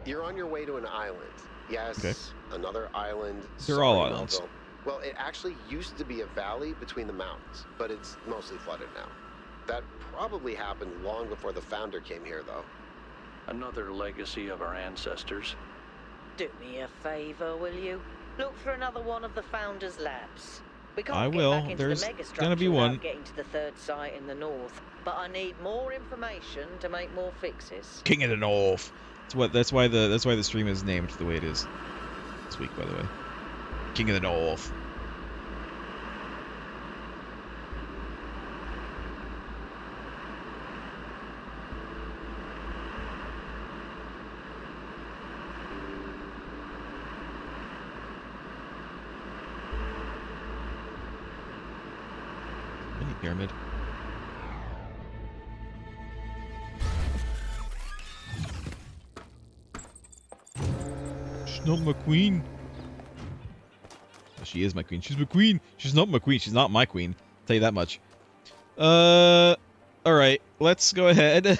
You're on your way to an island. Yes, Okay. another island. They're all Sorry, islands. Melville. Well, it actually used to be a valley between the mountains, but it's mostly flooded now. That probably happened long before the founder came here, though. Another legacy of our ancestors. Do me a favor, will you? Look for another one of the Founder's labs. We can't I get will. back into There's the megastructure gonna be without one. getting to the third site in the north. But I need more information to make more fixes. King of the North. That's why the stream is named the way it is this week, by the way. King of the North. Mini pyramid. She's not my queen. Oh, she is my queen. She's my queen. She's not my queen. She's not my queen. I'll tell you that much. Alright. Let's go ahead.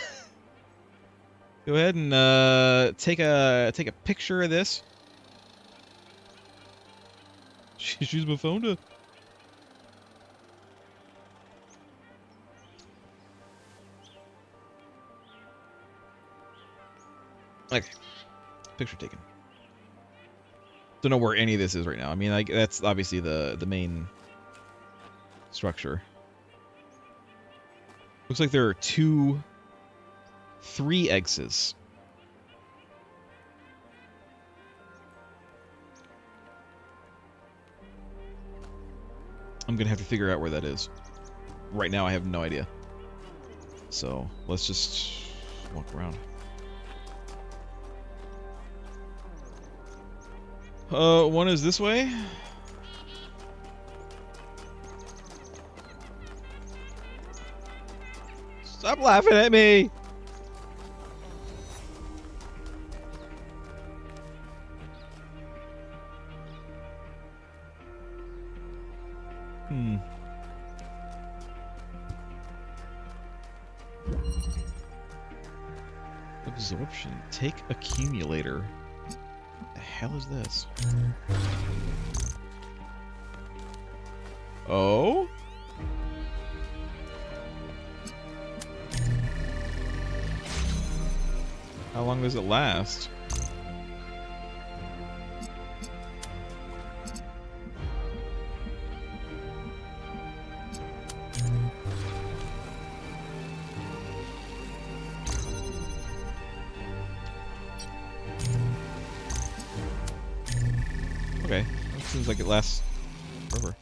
Go ahead and take a picture of this. She's my founder. Okay. Picture taken. Don't know where any of this is right now. I mean, that's obviously the main structure. Looks like there are 3 exits. I'm gonna have to figure out where that is. Right now, I have no idea. So let's just walk around. One is this way. Stop laughing at me! Absorption. Take accumulator. What the hell is this? Oh? How long does it last? Okay, that seems like it lasts forever.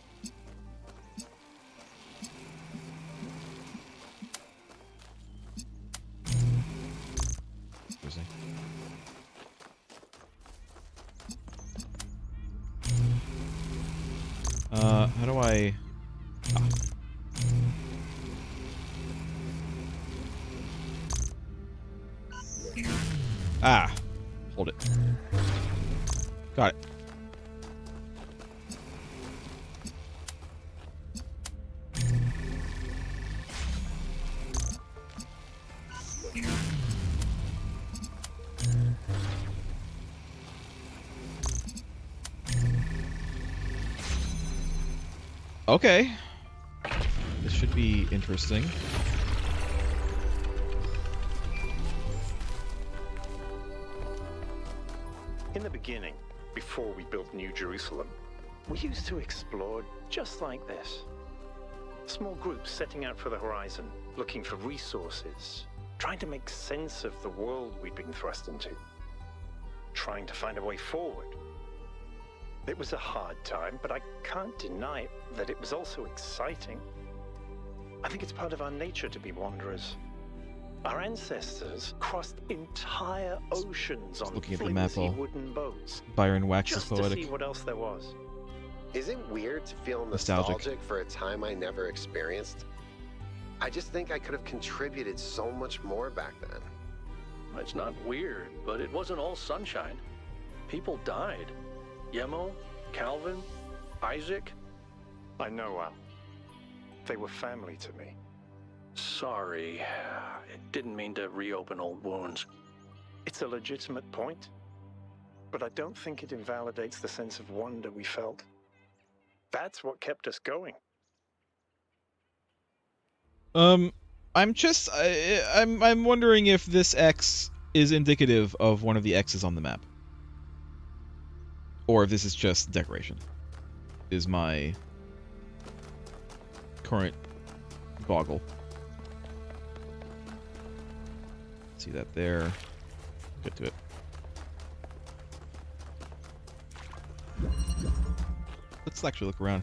How do I... Ah! Hold it. Got it. Okay. This should be interesting. In the beginning, before we built New Jerusalem, we used to explore just like this. Small groups setting out for the horizon, looking for resources, trying to make sense of the world we'd been thrust into, trying to find a way forward. It was a hard time, but I can't deny that it was also exciting. I think it's part of our nature to be wanderers. Our ancestors crossed entire oceans on looking at the map, flimsy wooden boats, Byron waxes just poetic. to see what else there was. Is it weird to feel nostalgic for a time I never experienced? I just think I could have contributed so much more back then. It's not weird, but it wasn't all sunshine. People died. Yemo, Calvin, Isaac. I know, Al. They were family to me. Sorry. It didn't mean to reopen old wounds. It's a legitimate point, but I don't think it invalidates the sense of wonder we felt. That's what kept us going. I'm wondering if this X is indicative of one of the X's on the map. Or if this is just decoration. Is my current boggle. See that there. Get to it. Let's actually look around.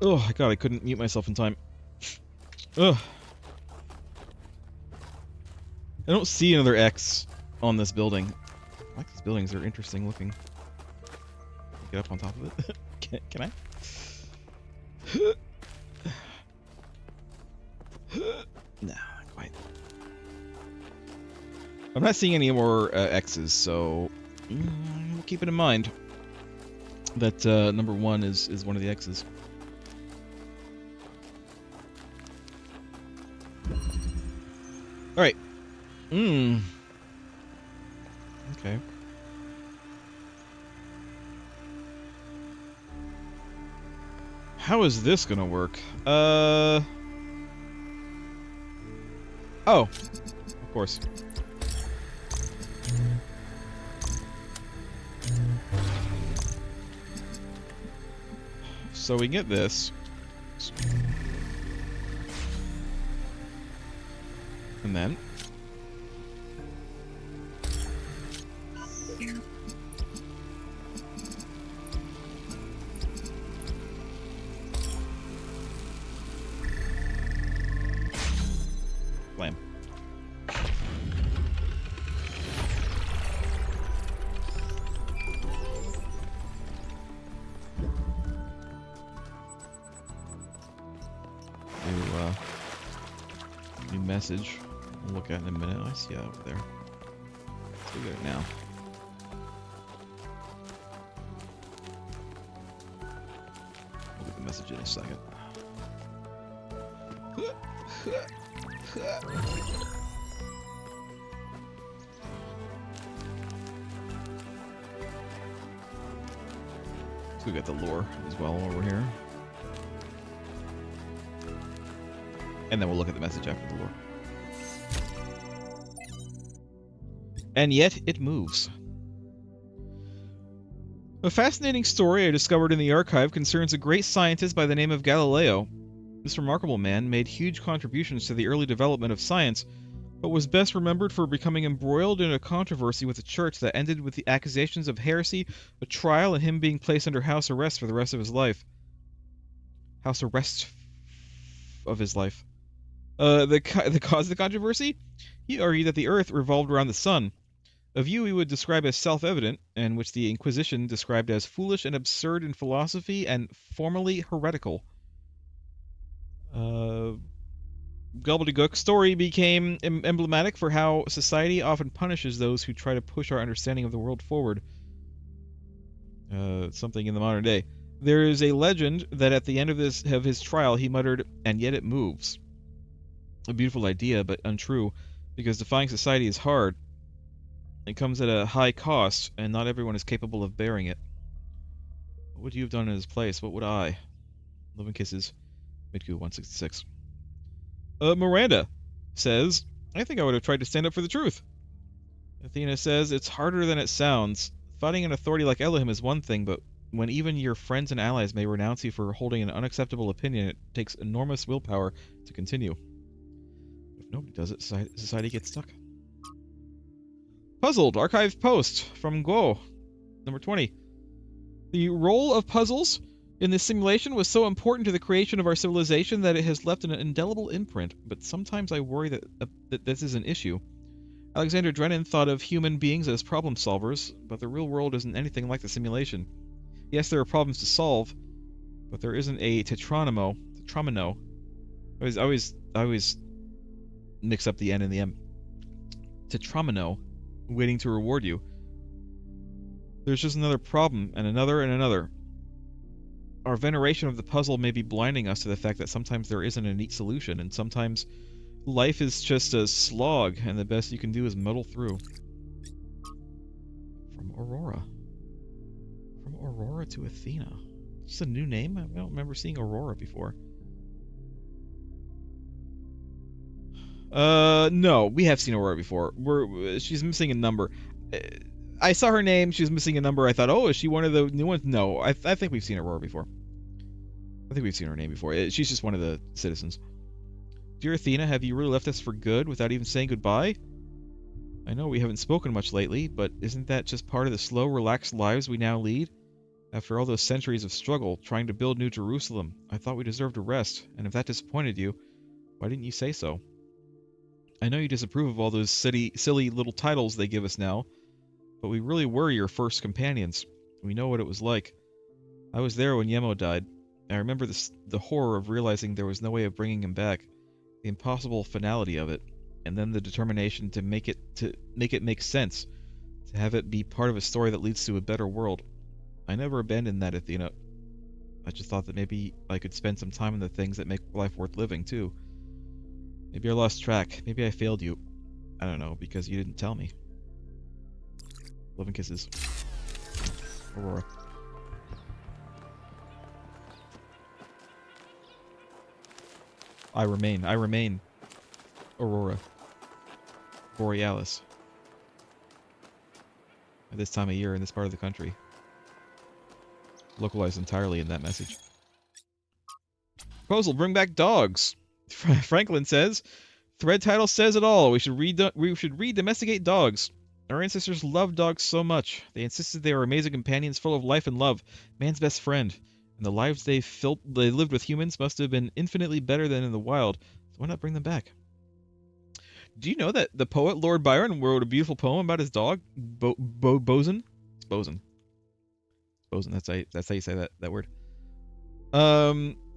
Oh, God, I couldn't mute myself in time. Ugh. I don't see another X on this building. I like these buildings, they're interesting looking. Get up on top of it. Can I? No, not quite. I'm not seeing any more X's, so we'll keep it in mind that number 1 is one of the X's. All right. Okay. How is this gonna work? Oh, of course. So we get this. And then blam. New message. We'll look at it in a minute. I see that over there. Let's look at it now. We'll get the message in a second. So we got the lore as well over here. And then we'll look at the message after the lore. And yet, it moves. A fascinating story I discovered in the archive concerns a great scientist by the name of Galileo. This remarkable man made huge contributions to the early development of science, but was best remembered for becoming embroiled in a controversy with the church that ended with the accusations of heresy, a trial, and him being placed under house arrest for the rest of his life. House arrest of his life. The cause of the controversy? He argued that the Earth revolved around the sun, a view he would describe as self-evident, and which the Inquisition described as foolish and absurd in philosophy and formally heretical. Gobbledygook's story became emblematic for how society often punishes those who try to push our understanding of the world forward. Something in the modern day. There is a legend that at the end of his trial he muttered, "And yet it moves." A beautiful idea, but untrue, because defying society is hard. It comes at a high cost, and not everyone is capable of bearing it. What would you have done in his place? What would I? Love and kisses. Midku 166. Miranda says, I think I would have tried to stand up for the truth. Athena says, it's harder than it sounds. Fighting an authority like Elohim is one thing, but when even your friends and allies may renounce you for holding an unacceptable opinion, it takes enormous willpower to continue. If nobody does it, society gets stuck. Puzzled, archived post from Guo, number 20. The role of puzzles in this simulation was so important to the creation of our civilization that it has left an indelible imprint, but sometimes I worry that this is an issue. Alexander Drennan thought of human beings as problem solvers, but the real world isn't anything like the simulation. Yes, there are problems to solve, but there isn't a tetromino. I always mix up the N and the M. Tetromino waiting to reward you. There's just another problem, and another, and another. Our veneration of the puzzle may be blinding us to the fact that sometimes there isn't a neat solution, and sometimes life is just a slog, and the best you can do is muddle through. From Aurora. From Aurora to Athena. Is this a new name? I don't remember seeing Aurora before. No, we have seen Aurora before. She's missing a number. I saw her name, she was missing a number. I thought, oh, is she one of the new ones? No, I think we've seen Aurora before. I think we've seen her name before. She's just one of the citizens. Dear Athena, have you really left us for good without even saying goodbye? I know we haven't spoken much lately, but isn't that just part of the slow, relaxed lives we now lead? After all those centuries of struggle, trying to build New Jerusalem, I thought we deserved a rest, and if that disappointed you, why didn't you say so? I know you disapprove of all those silly little titles they give us now, but we really were your first companions. We know what it was like. I was there when Yemo died. I remember the horror of realizing there was no way of bringing him back, the impossible finality of it, and then the determination to make it make sense, to have it be part of a story that leads to a better world. I never abandoned that, Athena. I just thought that maybe I could spend some time on the things that make life worth living, too. Maybe I lost track. Maybe I failed you. I don't know, because you didn't tell me. Love and kisses. Aurora. I remain. Aurora. Borealis. At this time of year in this part of the country. Localized entirely in that message. Proposal, bring back dogs. Franklin says, thread title says it all. We should re-domesticate dogs. Our ancestors loved dogs so much. They insisted they were amazing companions full of life and love, man's best friend. And the lives they lived with humans must have been infinitely better than in the wild. So why not bring them back? Do you know that the poet Lord Byron wrote a beautiful poem about his dog, Bosun? It's Bosun. Bosun, that's how you say that word.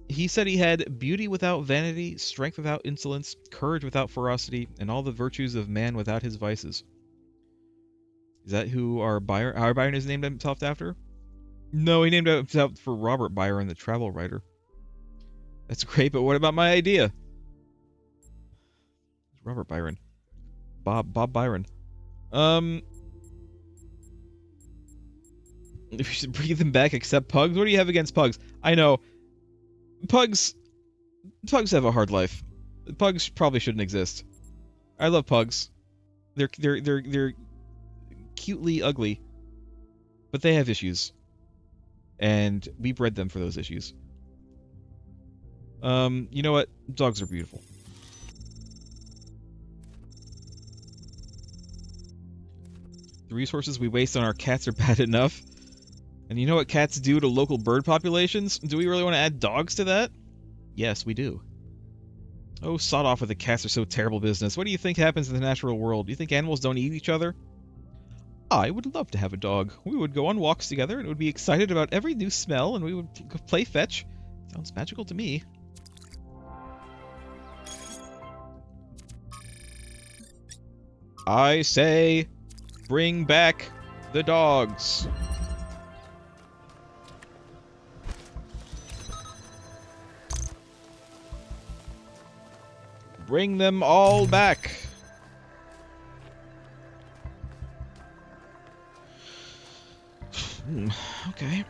He said he had beauty without vanity, strength without insolence, courage without ferocity, and all the virtues of man without his vices. Is that who our Byron is named himself after? No, he named himself for Robert Byron, the travel writer. That's great, but what about my idea? Robert Byron. Bob Byron. We should bring them back except pugs? What do you have against pugs? I know. Pugs have a hard life. Pugs probably shouldn't exist. I love pugs. They're cutely ugly, but they have issues, and we bred them for those issues. You know what? Dogs are beautiful. The resources we waste on our cats are bad enough. And you know what cats do to local bird populations? Do we really want to add dogs to that? Yes, we do. Oh, sod off with the cats are so terrible business. What do you think happens in the natural world? Do you think animals don't eat each other? I would love to have a dog. We would go on walks together and would be excited about every new smell and we would play fetch. Sounds magical to me. I say, bring back the dogs. Bring them all back. Okay.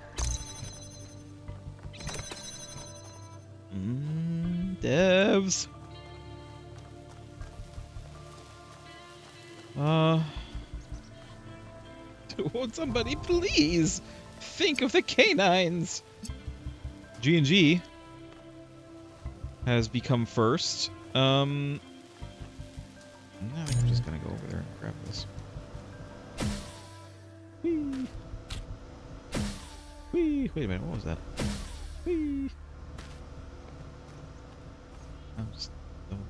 Devs. Won't somebody please think of the canines? G&G has become first. I think I'm just gonna go over there and grab this. Whee! Whee! Wait a minute, what was that? Whee!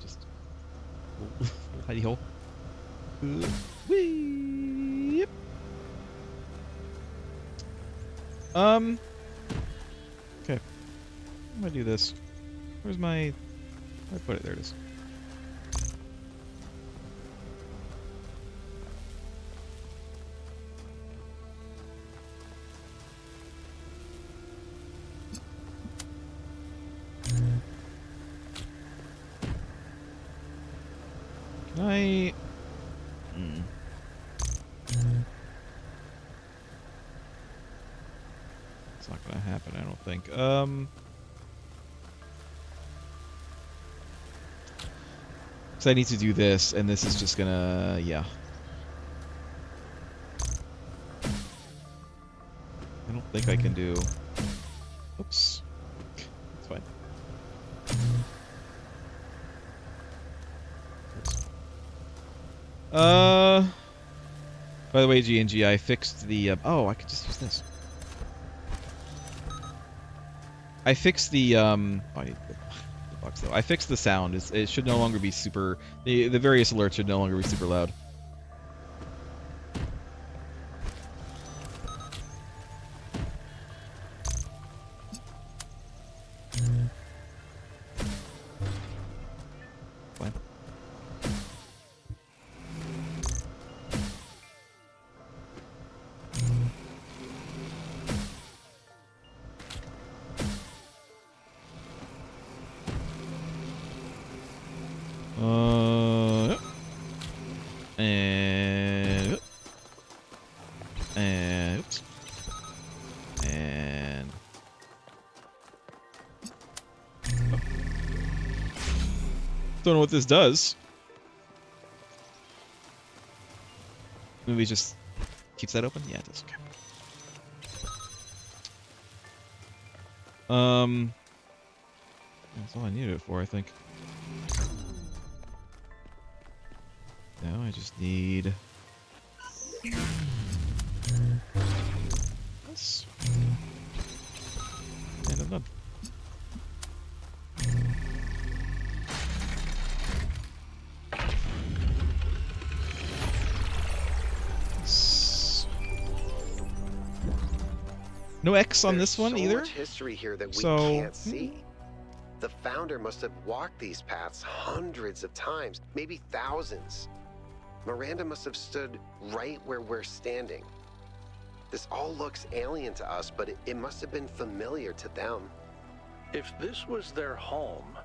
Just hidey hole. Whee! Yep. Okay. I'm gonna do this. Where's my... Where I put it? There it is. I... It's not gonna happen, I don't think. So I need to do this, and this is just gonna... yeah. I don't think I can do... Oops. It's fine. By the way, G&G, I fixed the... oh, I could just use this. I fixed the... oh, I need the box, though. I fixed the sound. It should no longer be super... The various alerts should no longer be super loud. Fine. And don't know what this does. Maybe it just keeps that open? Yeah, it does. Okay. That's all I needed it for, I think. Now I just need this. And I'm done. No X on this one either. There's so much history here that we So, can't see. The founder must have walked these paths hundreds of times, maybe thousands. Miranda must have stood right where we're standing. This all looks alien to us, but it must have been familiar to them. If this was their home,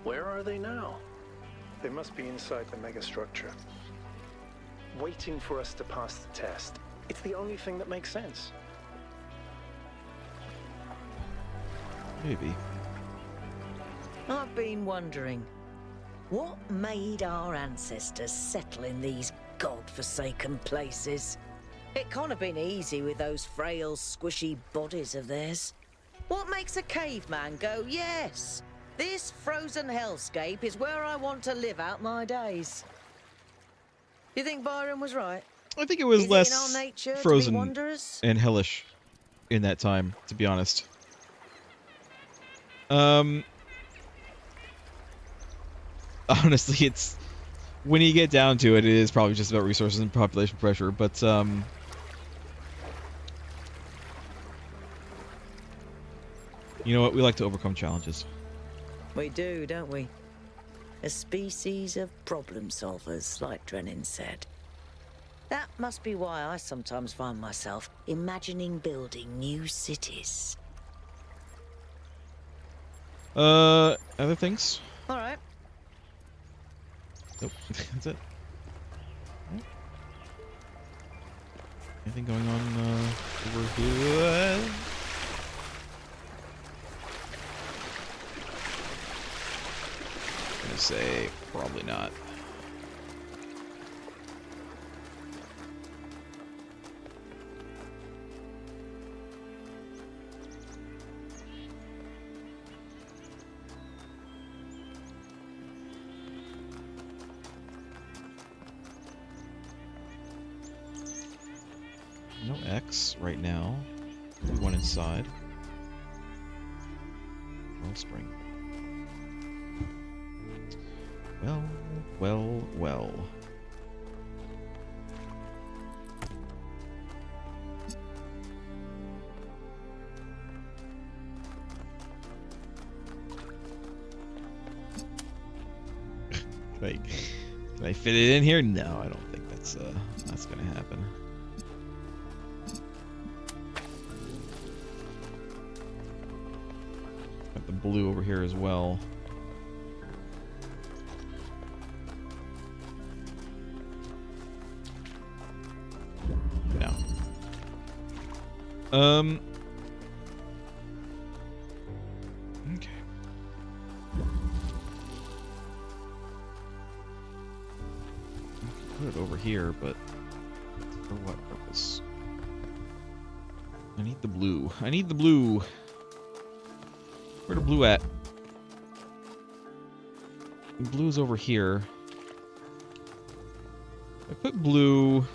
where are they now? They must be inside the megastructure, waiting for us to pass the test. It's the only thing that makes sense. Maybe. I've been wondering, what made our ancestors settle in these god-forsaken places? It can't have been easy with those frail, squishy bodies of theirs. What makes a caveman go, yes, this frozen hellscape is where I want to live out my days? You think Byron was right? I think it was Is less it in our nature frozen to be wanderers? and hellish in that time, to be honest. Honestly, it's... when you get down to it, it is probably just about resources and population pressure, but, you know what? We like to overcome challenges. We do, don't we? A species of problem solvers, like Drennan said. That must be why I sometimes find myself imagining building new cities. Other things? All right. Nope. That's it. Right. Anything going on, over here? I'm gonna say, probably not. No X right now. One inside. Wellspring. Well, well, well. Can I fit it in here? No, I don't think that's gonna happen. Got the blue over here as well. Okay. Put it over here, but for what purpose? I need the blue. I need the blue. Where the blue at? The blue's over here. I put blue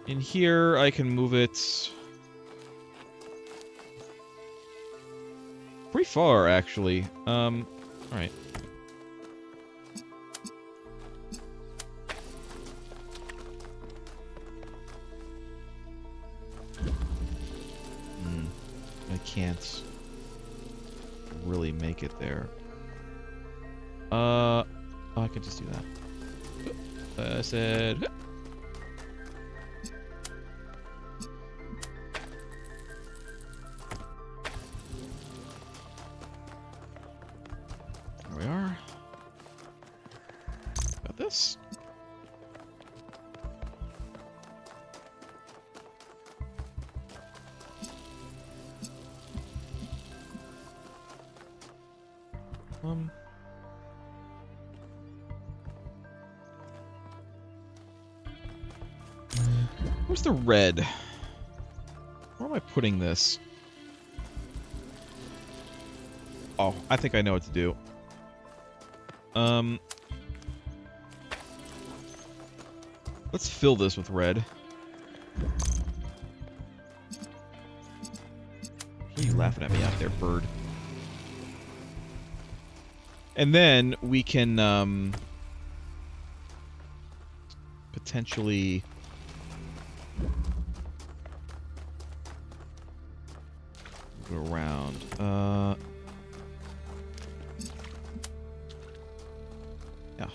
in here. I can move it pretty far, actually. All right. I can't really make it there. Oh, I could just do that. I said. There we are. Got this. Where's the red? Where am I putting this? Oh, I think I know what to do. Let's fill this with red. What are you laughing at me out there, bird? And then we can potentially go around. Yeah.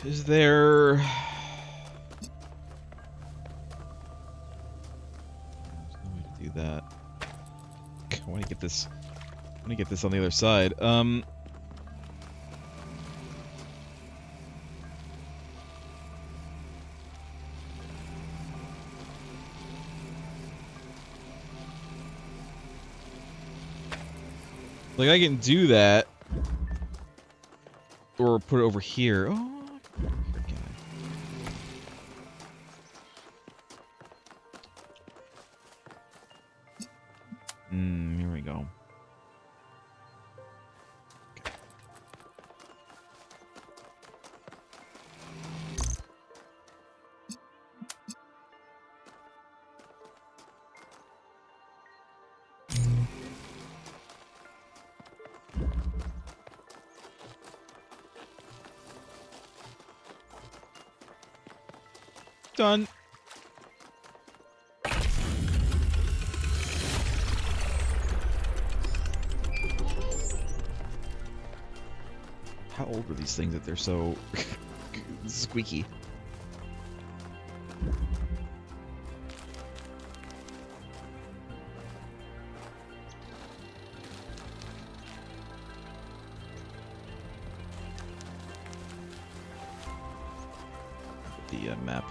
Is there... There's no way to do that. I want to get this... I want to get this on the other side. Like, I can do that. Or put it over here. Oh, here we go. Okay. Done. How old were these things that they're so squeaky? The map.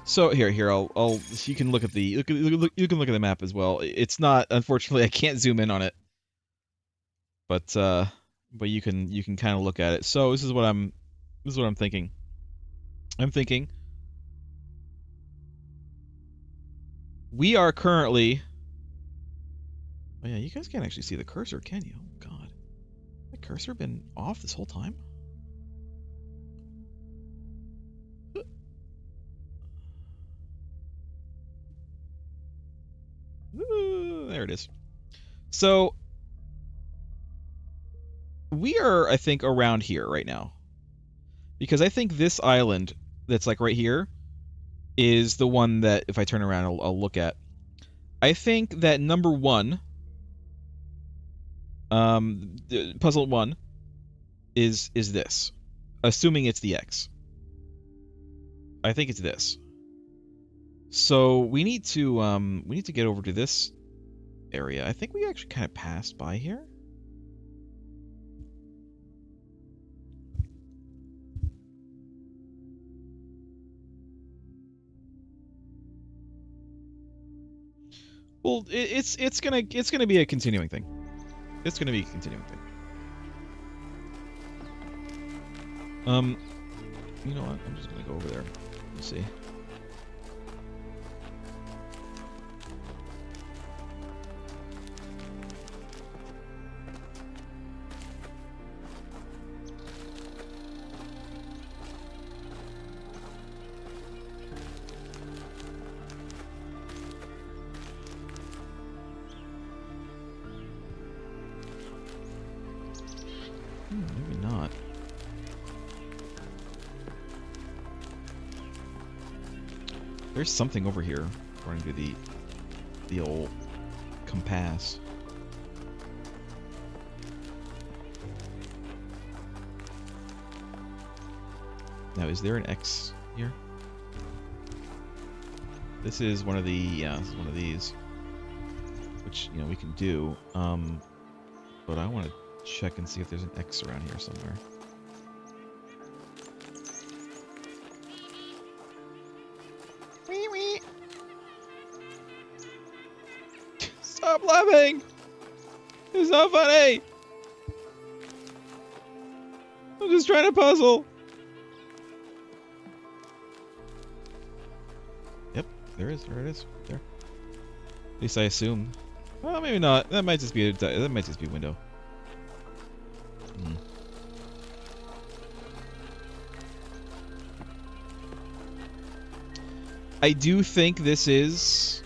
So here, I'll. You can look at the you can look at the map as well. It's not, unfortunately, I can't zoom in on it. but you can kind of look at it. So this is what I'm thinking. I'm thinking we are currently. Oh yeah, you guys can't actually see the cursor, can you? Oh God, the cursor been off this whole time. There it is. So we are, I think, around here right now, because I think this island that's like right here is the one that if I turn around, I'll look at. I think that number 1, puzzle 1, is this, assuming it's the X. I think it's this. So we need to get over to this area. I think we actually kind of passed by here. Well, it's gonna be a continuing thing. It's gonna be a continuing thing. You know what? I'm just gonna go over there. Let's see. Maybe not. There's something over here, according to the old compass. Now, is there an X here? This is one of the, yeah, this is one of these, which, you know, we can do. But I want to check and see if there's an X around here somewhere. Wee wee. Stop laughing! It's not funny! I'm just trying to puzzle. Yep, there is. There it is. There. At least I assume. Well, maybe not. That might just be a window. I do think this is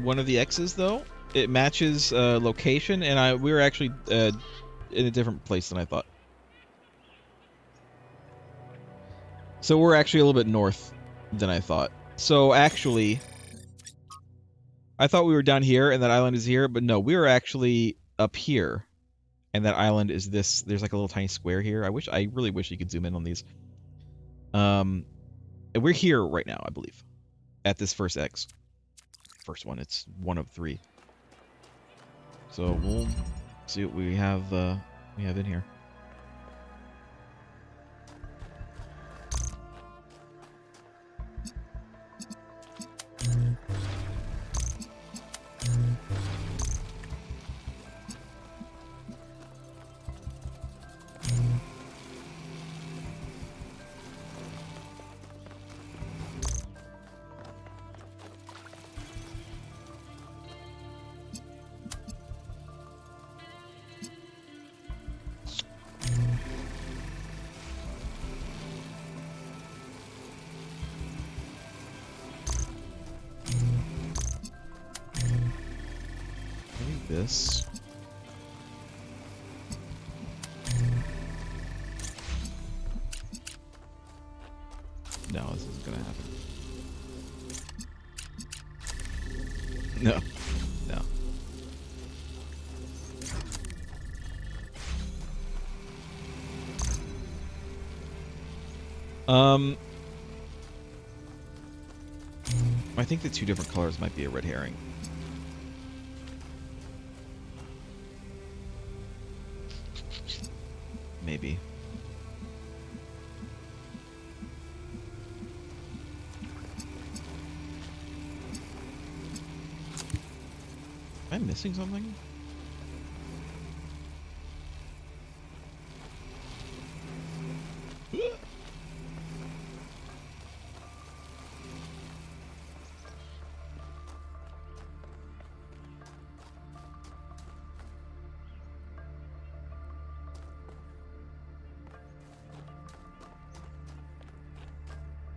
one of the X's, though. It matches location, and we were actually in a different place than I thought. So we're actually a little bit north than I thought. So actually, I thought we were down here and that island is here, but no, we were actually up here, and that island is this. There's like a little tiny square here. I really wish you could zoom in on these. And we're here right now, I believe, at this first X. First one. It's one of 3. So we'll see what we have in here. This. No, this isn't gonna happen. No. No. I think the 2 different colors might be a red herring. Maybe. Am I missing something?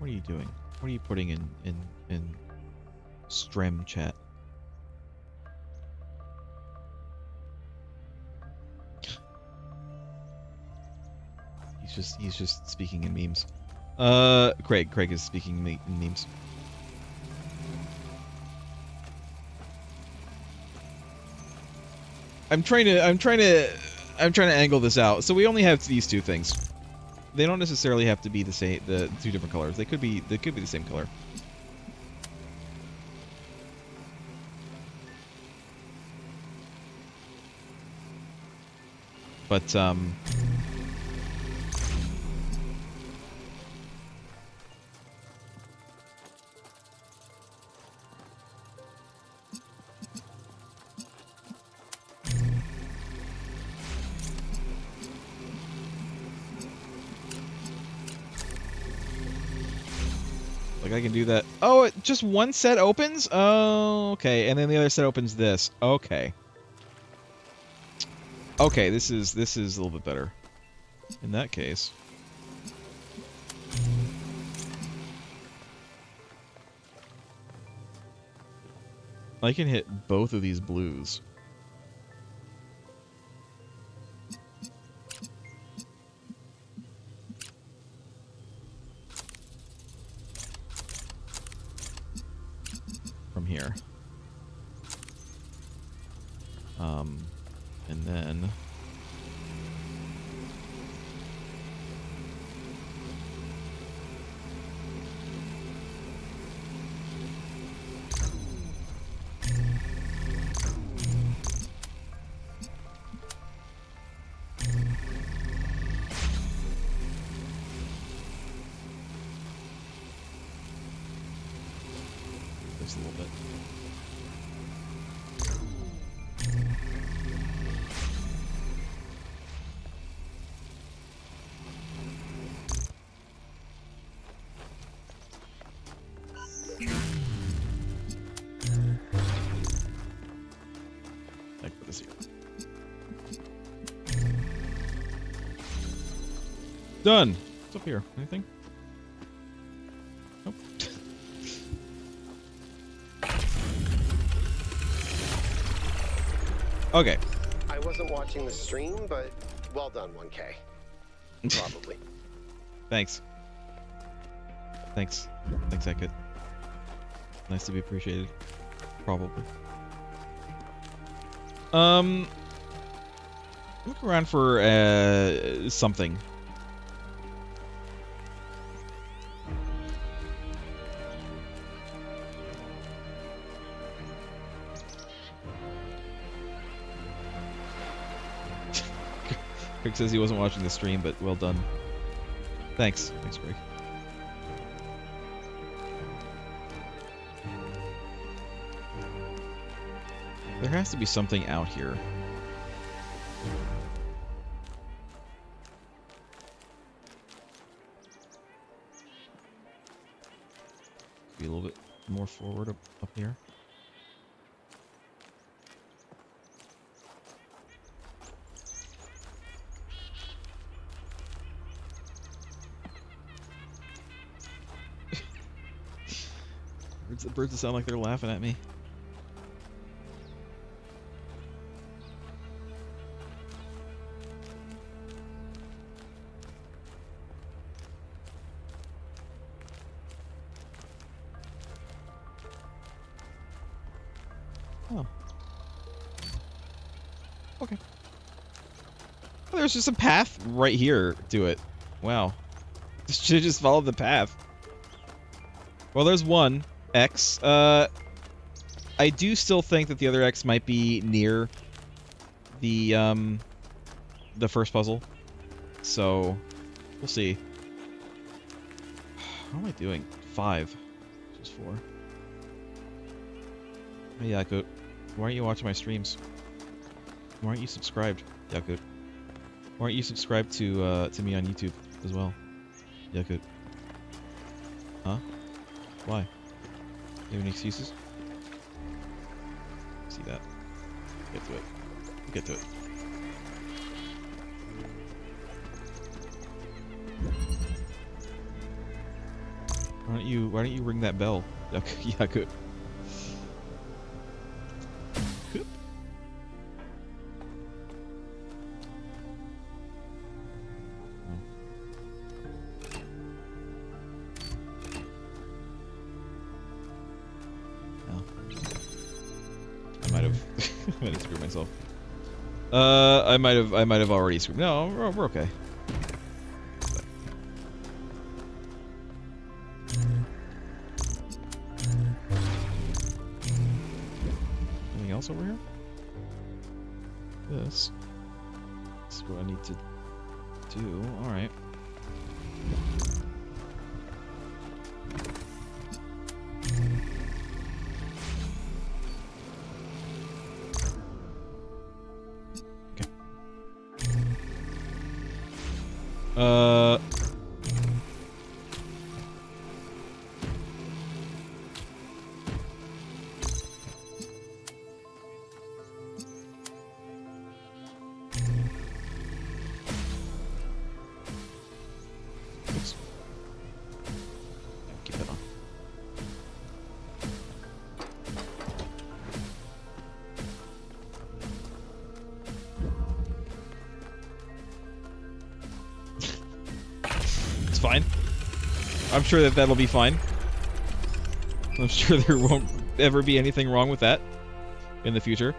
What are you doing? What are you putting in Strem chat? He's just speaking in memes. Craig is speaking in memes. I'm trying to angle this out. So we only have these two things. They don't necessarily have to be the two different colors. They could be the same color. But like I can do that. Oh, just one set opens? Oh, okay. And then the other set opens this. Okay. Okay, this is a little bit better. In that case. I can hit both of these blues. From here. And then just a little bit. Like put this here. Done. What's up here? Anything? Nope. Okay. I wasn't watching the stream, but well done, 1K. Probably. Thanks. Thanks, Eckett. Nice to be appreciated. Probably. Look around for something. Craig says he wasn't watching the stream, but well done. Thanks. Thanks, Craig. There has to be something out here. Be a little bit more forward up here. The birds sound like they're laughing at me. Oh. Okay. Oh, there's just a path right here to it. Wow. Should have just followed the path. Well, there's one. X. I do still think that the other X might be near the first puzzle. So, we'll see. What am I doing? 5. Just 4. Hey, Yakut. Why aren't you watching my streams? Why aren't you subscribed, Yakut? Why aren't you subscribed to me on YouTube as well, Yakut? Huh? Why? You have any excuses? See that. Get to it. Get to it. Why don't you ring that bell? Okay, yeah, good. I might have screwed myself. I might have already screwed. No, we're okay. Anything else over here? This is what I need to do. All right. Oops. Keep that on. It's fine. I'm sure that'll be fine. I'm sure there won't ever be anything wrong with that in the future.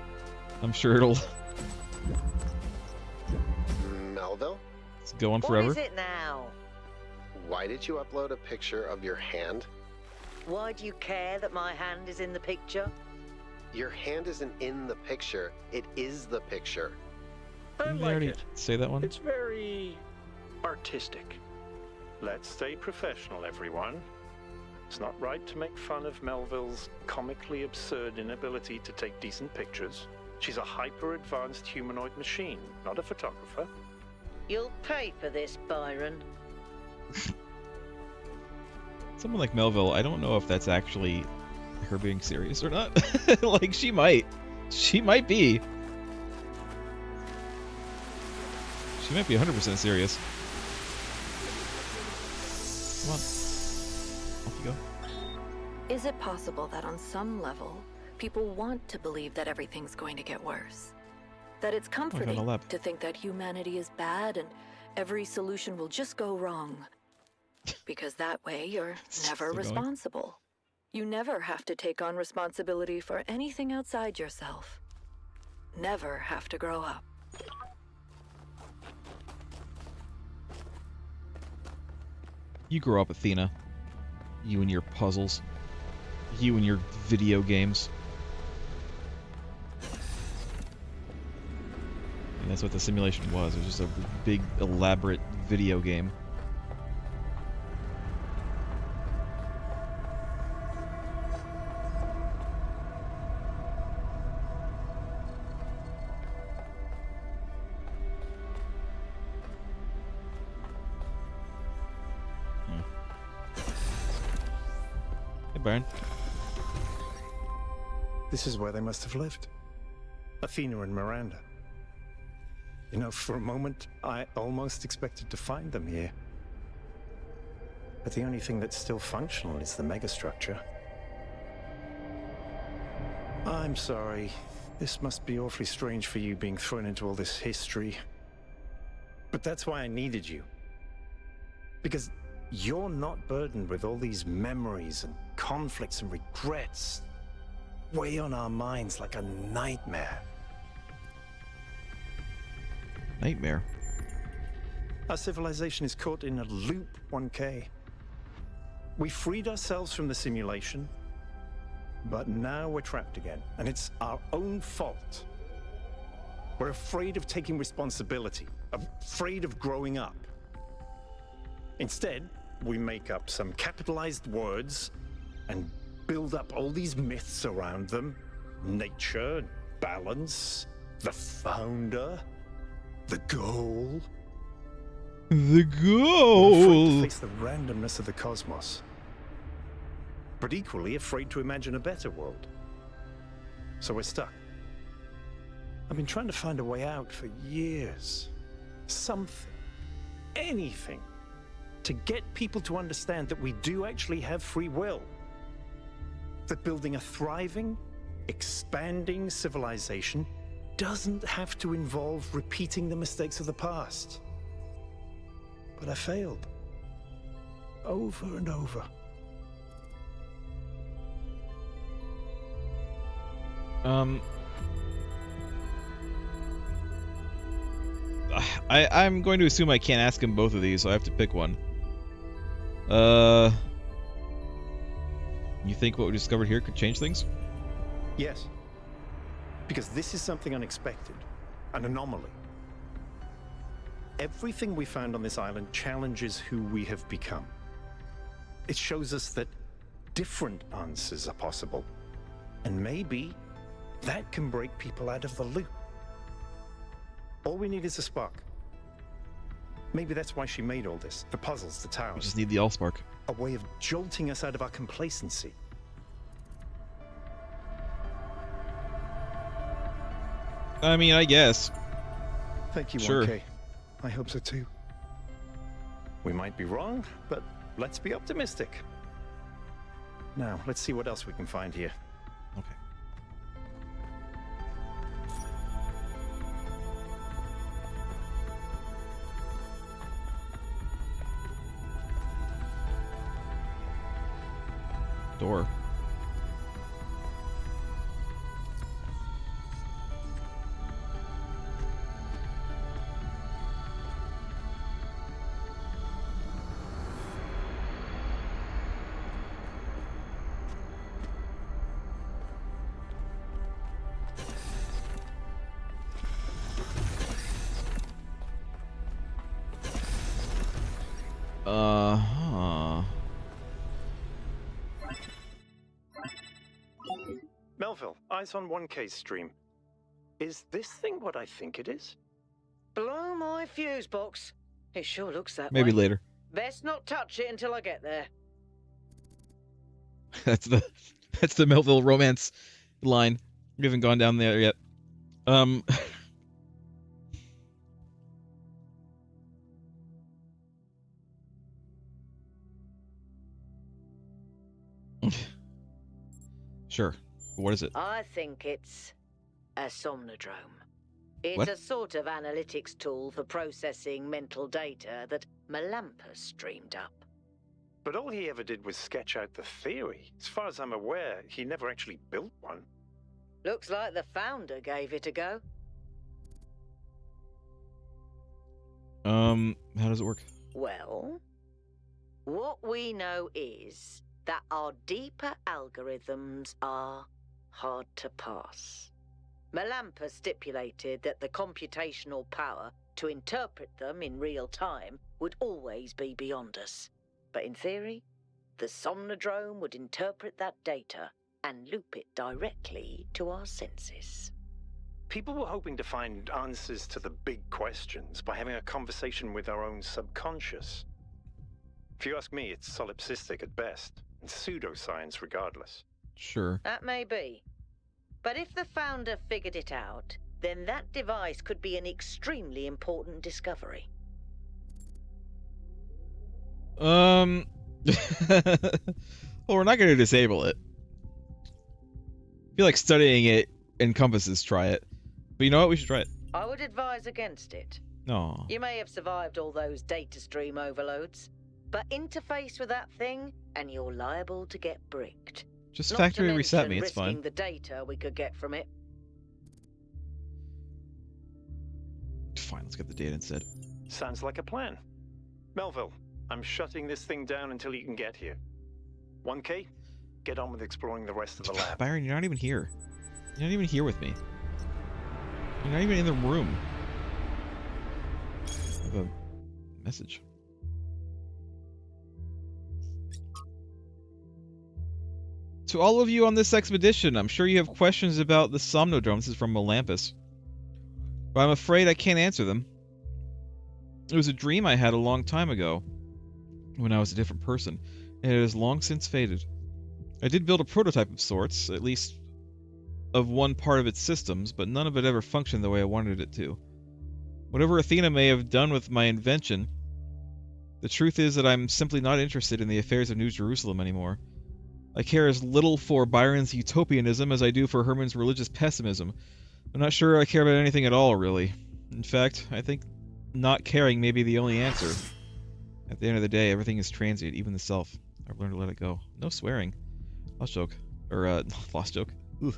I'm sure it'll Melville, go on forever. What is it now? why did you upload a picture of your hand? Why do you care that my hand is in the picture? Your hand isn't in the picture, it is the picture. I Didn't we like already it. say that one? It's very artistic. Let's stay professional, everyone. It's not right to make fun of Melville's comically absurd inability to take decent pictures. She's a hyper-advanced humanoid machine, not a photographer. You'll pay for this, Byron. Someone like Melville, I don't know if that's actually her being serious or not. Like, she might. She might be. She might be 100% serious. Come on. Off you go. Is it possible that on some level, people want to believe that everything's going to get worse? That it's comforting lab. to think that humanity is bad and every solution will just go wrong? Because that way you're never Still going. responsible. You never have to take on responsibility for anything outside yourself. Never have to grow up. You grow up, Athena. You and your puzzles. You and your video games. And that's what the simulation was. It was just a big, elaborate video game. Byron. This is where they must have lived. Athena and Miranda. You know, for a moment, I almost expected to find them here. But the only thing that's still functional is the megastructure. I'm sorry. This must be awfully strange for you being thrown into all this history. But that's why I needed you. Because you're not burdened with all these memories and conflicts and regrets weigh on our minds like a nightmare. Nightmare. Our civilization is caught in a loop, 1K. We freed ourselves from the simulation, but now we're trapped again, and it's our own fault. We're afraid of taking responsibility, afraid of growing up. Instead, we make up some capitalized words and build up all these myths around them. Nature, balance, the founder, the goal. The We're afraid goal! to face the randomness of the cosmos, but equally afraid to imagine a better world. So we're stuck. I've been trying to find a way out for years. Something, anything, to get people to understand that we do actually have free will. That building a thriving, expanding civilization doesn't have to involve repeating the mistakes of the past. But I failed. Over and over. I'm going to assume I can't ask him both of these, so I have to pick one. You think what we discovered here could change things? Yes. Because this is something unexpected, an anomaly. Everything we found on this island challenges who we have become. It shows us that different answers are possible, and maybe that can break people out of the loop. All we need is a spark. Maybe that's why she made all this. The puzzles, the We towers. just need the Allspark. A way of jolting us out of our complacency. I mean, I guess. Thank you, Sure. 1K. I hope so too. We might be wrong, but let's be optimistic. Now, let's see what else we can find here. Okay. Door. Uh-huh. Melville, eyes on 1K's stream. Is this thing what I think it is? Blow my fuse box. It sure looks that Maybe way. later. Best not touch it until I get there. That's the Melville romance line. We haven't gone down there yet. Sure. What is it? I think it's a somnodrome. It's What? a sort of analytics tool for processing mental data that Melampus streamed up. But all he ever did was sketch out the theory. As far as I'm aware, he never actually built one. Looks like the founder gave it a go. How does it work? Well, what we know is that our deeper algorithms are hard to pass. Melampus stipulated that the computational power to interpret them in real time would always be beyond us. But in theory, the somnodrome would interpret that data and loop it directly to our senses. People were hoping to find answers to the big questions by having a conversation with our own subconscious. If you ask me, it's solipsistic at best, and pseudoscience regardless. Sure. That may be. But if the founder figured it out, then that device could be an extremely important discovery. Well, we're not going to disable it. I feel like studying it encompasses try it. But you know what? We should try it. I would advise against it. No. You may have survived all those data stream overloads, but interface with that thing and you're liable to get bricked. Just Not factory to reset mention me. It's risking fine. the data we could get from it. Fine. Let's get the data instead. Sounds like a plan. Melville, I'm shutting this thing down until you can get here. 1K, get on with exploring the rest of the lab. Byron, you're not even here. You're not even here with me. You're not even in the room. I have a message. To all of you on this expedition, I'm sure you have questions about the Somnodrome. This is from Melampus. But I'm afraid I can't answer them. It was a dream I had a long time ago, when I was a different person, and it has long since faded. I did build a prototype of sorts, at least of one part of its systems, but none of it ever functioned the way I wanted it to. Whatever Athena may have done with my invention, The truth is that I'm simply not interested in the affairs of New Jerusalem anymore. I care as little for Byron's utopianism as I do for Herman's religious pessimism. I'm not sure I care about anything at all, really. In fact, I think not caring may be the only answer. At the end of the day, everything is transient, even the self. I've learned to let it go. No swearing. Lost joke. Or, lost joke. Ooh.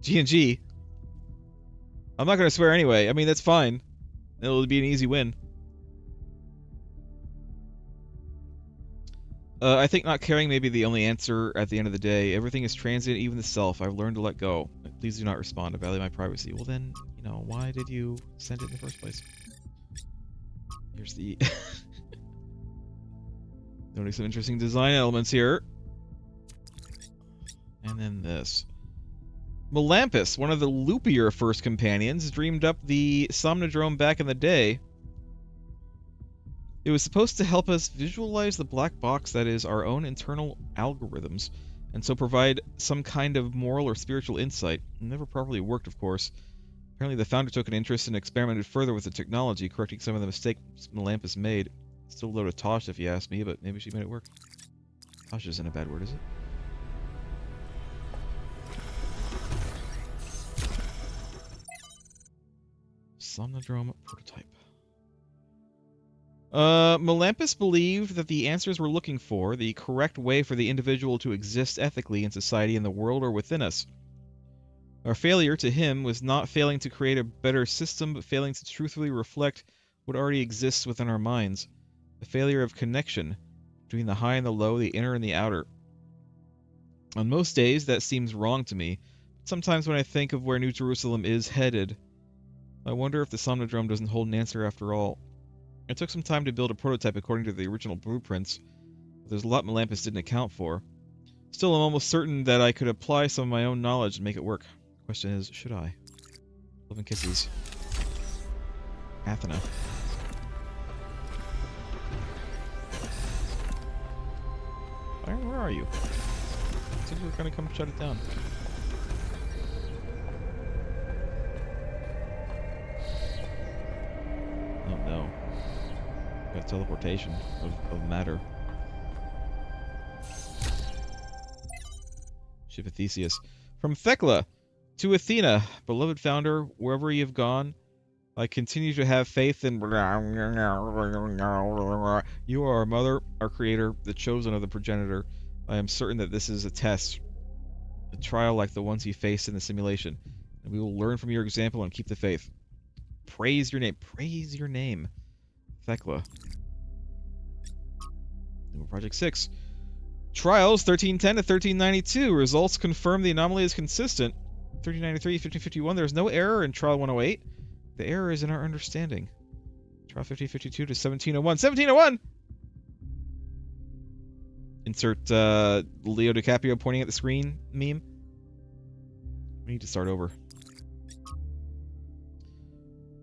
G&G. I'm not going to swear anyway. I mean, that's fine. It'll be an easy win. I think not caring may be the only answer at the end of the day. Everything is transient, even the self. I've learned to let go. Please do not respond. I value my privacy. Well then, you know, why did you send it in the first place? Here's the... Noting some interesting design elements here. And then this. Melampus, one of the loopier first companions, dreamed up the Somnodrome back in the day. It was supposed to help us visualize the black box that is our own internal algorithms, and so provide some kind of moral or spiritual insight. It never properly worked, of course. Apparently the founder took an interest and experimented further with the technology, correcting some of the mistakes Melampus made. Still a load of tosh if you ask me, but maybe she made it work. Tosh isn't a bad word, is it? Somnodrome prototype. Melampus believed that the answers we're looking for, the correct way for the individual to exist ethically in society, in the world, or within us. Our failure, to him, was not failing to create a better system, but failing to truthfully reflect what already exists within our minds. A failure of connection between the high and the low, the inner and the outer. On most days, that seems wrong to me, but sometimes when I think of where New Jerusalem is headed, I wonder if the Somnodrome doesn't hold an answer after all. It took some time to build a prototype according to the original blueprints, but there's a lot Melampus didn't account for. Still, I'm almost certain that I could apply some of my own knowledge and make it work. Question is, should I? Love and kisses. Athena. Where are you? I think we're gonna come shut it down. Oh no. Got teleportation of matter. Ship of Theseus. From Thekla to Athena, beloved founder, wherever you have gone, I continue to have faith in... You are our mother, our creator, the chosen of the progenitor. I am certain that this is a test, a trial like the ones you faced in the simulation, and we will learn from your example and keep the faith. Praise your name. Praise your name. Thekla. Project 6. Trials 1310 to 1392. Results confirm the anomaly is consistent. 1393, 1551. There's no error in Trial 108. The error is in our understanding. Trial 1552 to 1701. 1701! Insert Leo DiCaprio pointing at the screen meme. We need to start over.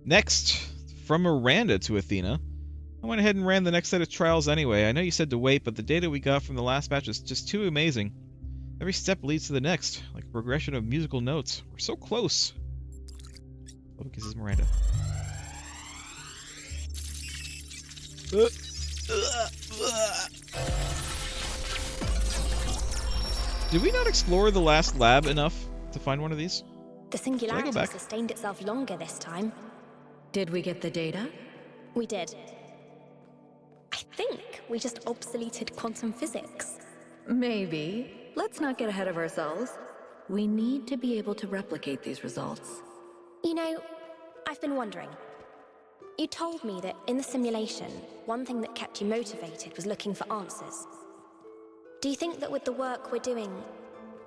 Next, from Miranda to Athena. I went ahead and ran the next set of trials anyway. I know you said to wait, but the data we got from the last batch is just too amazing. Every step leads to the next, like a progression of musical notes. We're so close. Love and kisses, Miranda. Did we not explore the last lab enough to find one of these? The singularity sustained itself longer this time. Did we get the data? We did. I think we just obsoleted quantum physics. Maybe. Let's not get ahead of ourselves. We need to be able to replicate these results. You know, I've been wondering. You told me that in the simulation, one thing that kept you motivated was looking for answers. Do you think that with the work we're doing,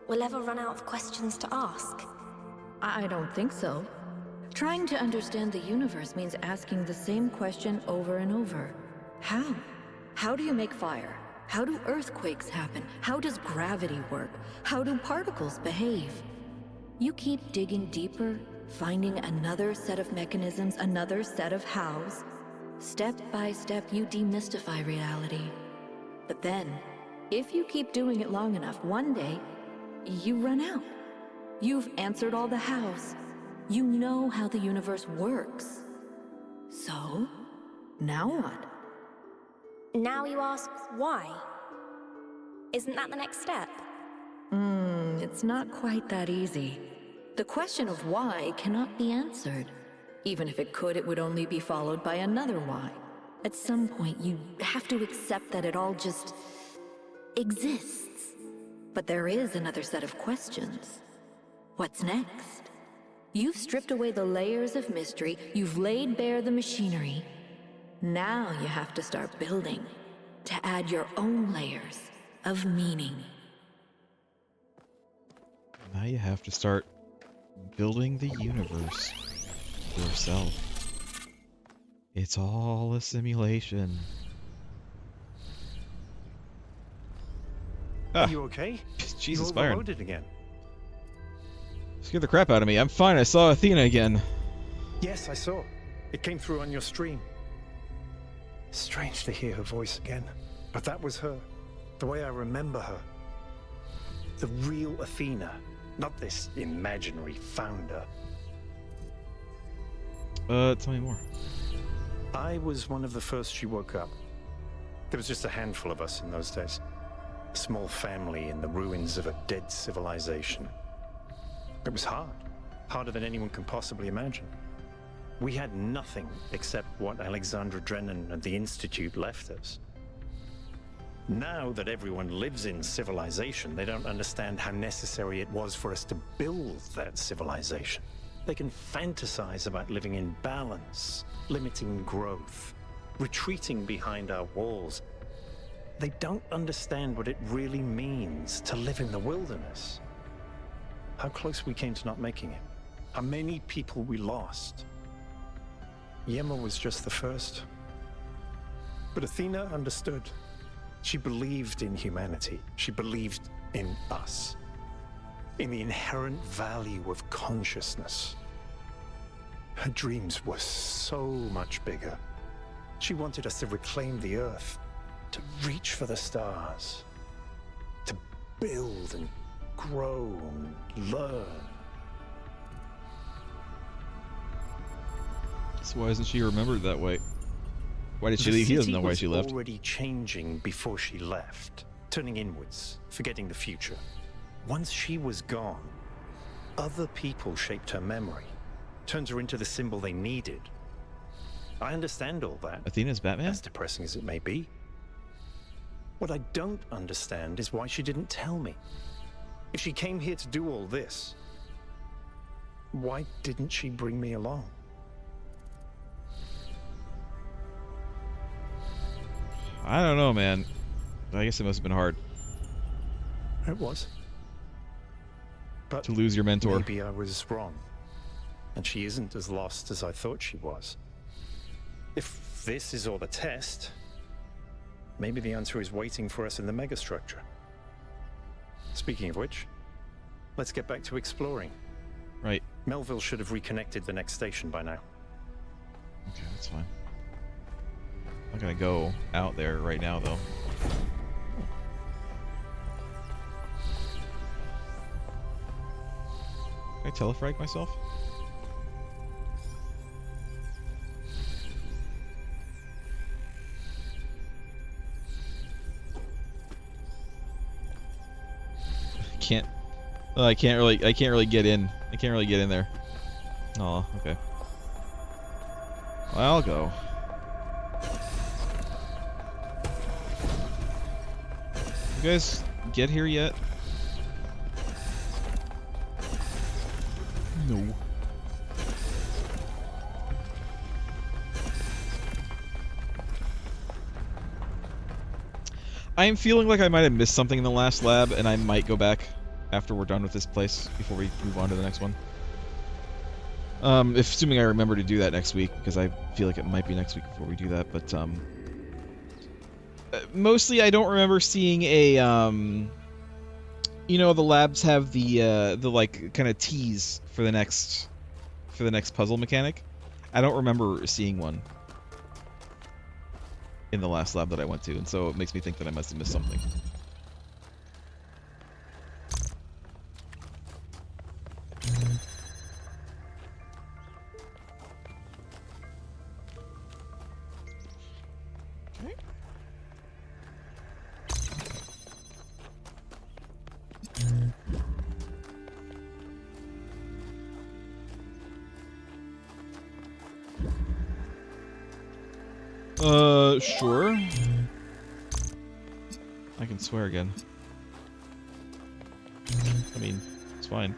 we'll ever run out of questions to ask? I don't think so. Trying to understand the universe means asking the same question over and over. How? How do you make fire? How do earthquakes happen? How does gravity work? How do particles behave? You keep digging deeper, finding another set of mechanisms, another set of hows. Step by step, you demystify reality. But then, if you keep doing it long enough, one day, you run out. You've answered all the hows. You know how the universe works. So, now what? Now you ask why? Isn't that the next step? It's not quite that easy. The question of why cannot be answered. Even if it could, it would only be followed by another why. At some point, you have to accept that it all just exists. But there is another set of questions. What's next? You've stripped away the layers of mystery, you've laid bare the machinery. Now you have to start building, to add your own layers of meaning. Now you have to start building the universe yourself. It's all a simulation. Are you okay? Jesus, you Byron. overloaded again. Scared the crap out of me. I'm fine. I saw Athena again. Yes, I saw. It came through on your stream. Strange to hear her voice again. But that was her. The way I remember her. The real Athena. Not this imaginary founder. Tell me more. I was one of the first she woke up. There was just a handful of us in those days. A small family in the ruins of a dead civilization. It was hard. Harder than anyone can possibly imagine. We had nothing except what Alexandra Drennan and the Institute left us. Now that everyone lives in civilization, they don't understand how necessary it was for us to build that civilization. They can fantasize about living in balance, limiting growth, retreating behind our walls. They don't understand what it really means to live in the wilderness. How close we came to not making it. How many people we lost. Yema was just the first. But Athena understood. She believed in humanity. She believed in us. In the inherent value of consciousness. Her dreams were so much bigger. She wanted us to reclaim the Earth, to reach for the stars, to build and grow and learn. So why isn't she remembered that way? Why did she leave? He doesn't know why she left. The city was already changing before she left, turning inwards, forgetting the future. Once she was gone, other people shaped her memory, turned her into the symbol they needed. I understand all that. Athena's Batman? As depressing as it may be. What I don't understand is why she didn't tell me. If she came here to do all this, why didn't she bring me along? I don't know, man. I guess it must have been hard. It was. But to lose your mentor. Maybe I was wrong. And she isn't as lost as I thought she was. If this is all a test, maybe the answer is waiting for us in the megastructure. Speaking of which, let's get back to exploring. Right. Melville should have reconnected the next station by now. Okay, that's fine. I'm not gonna go out there right now, though. Can I telefrag myself? Can't. Oh, I can't really get in. I can't really get in there. Oh, okay. Well, I'll go. You guys get here yet? No. I'm feeling like I might have missed something in the last lab, and I might go back after we're done with this place before we move on to the next one. Assuming I remember to do that next week, because I feel like it might be next week before we do that, but mostly I don't remember seeing a you know, the labs have the like kind of tease for the next puzzle mechanic. I don't remember seeing one in the last lab that I went to, and so it makes me think that I must have missed something. Okay. Sure. I can swear again. I mean, it's fine.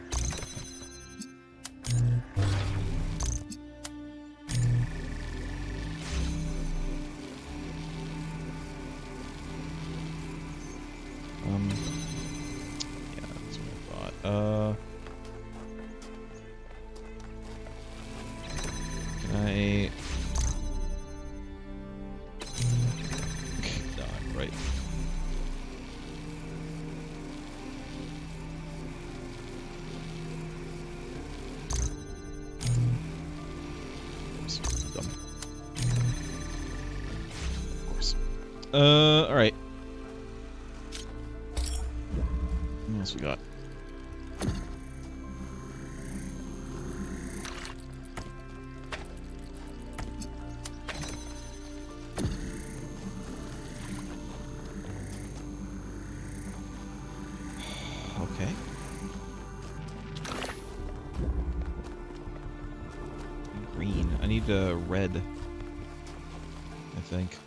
Yeah, that's what I thought. Can I... No, right. Oops, dumb. Of course. Alright. What else we got? Okay. Green. I need red, I think.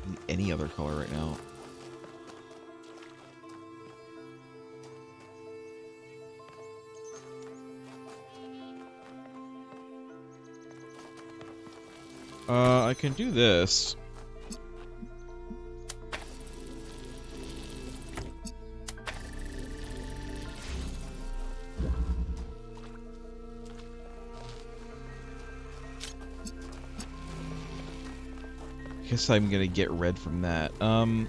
Need any other color right now. I can do this. Guess I'm gonna get red from that. No,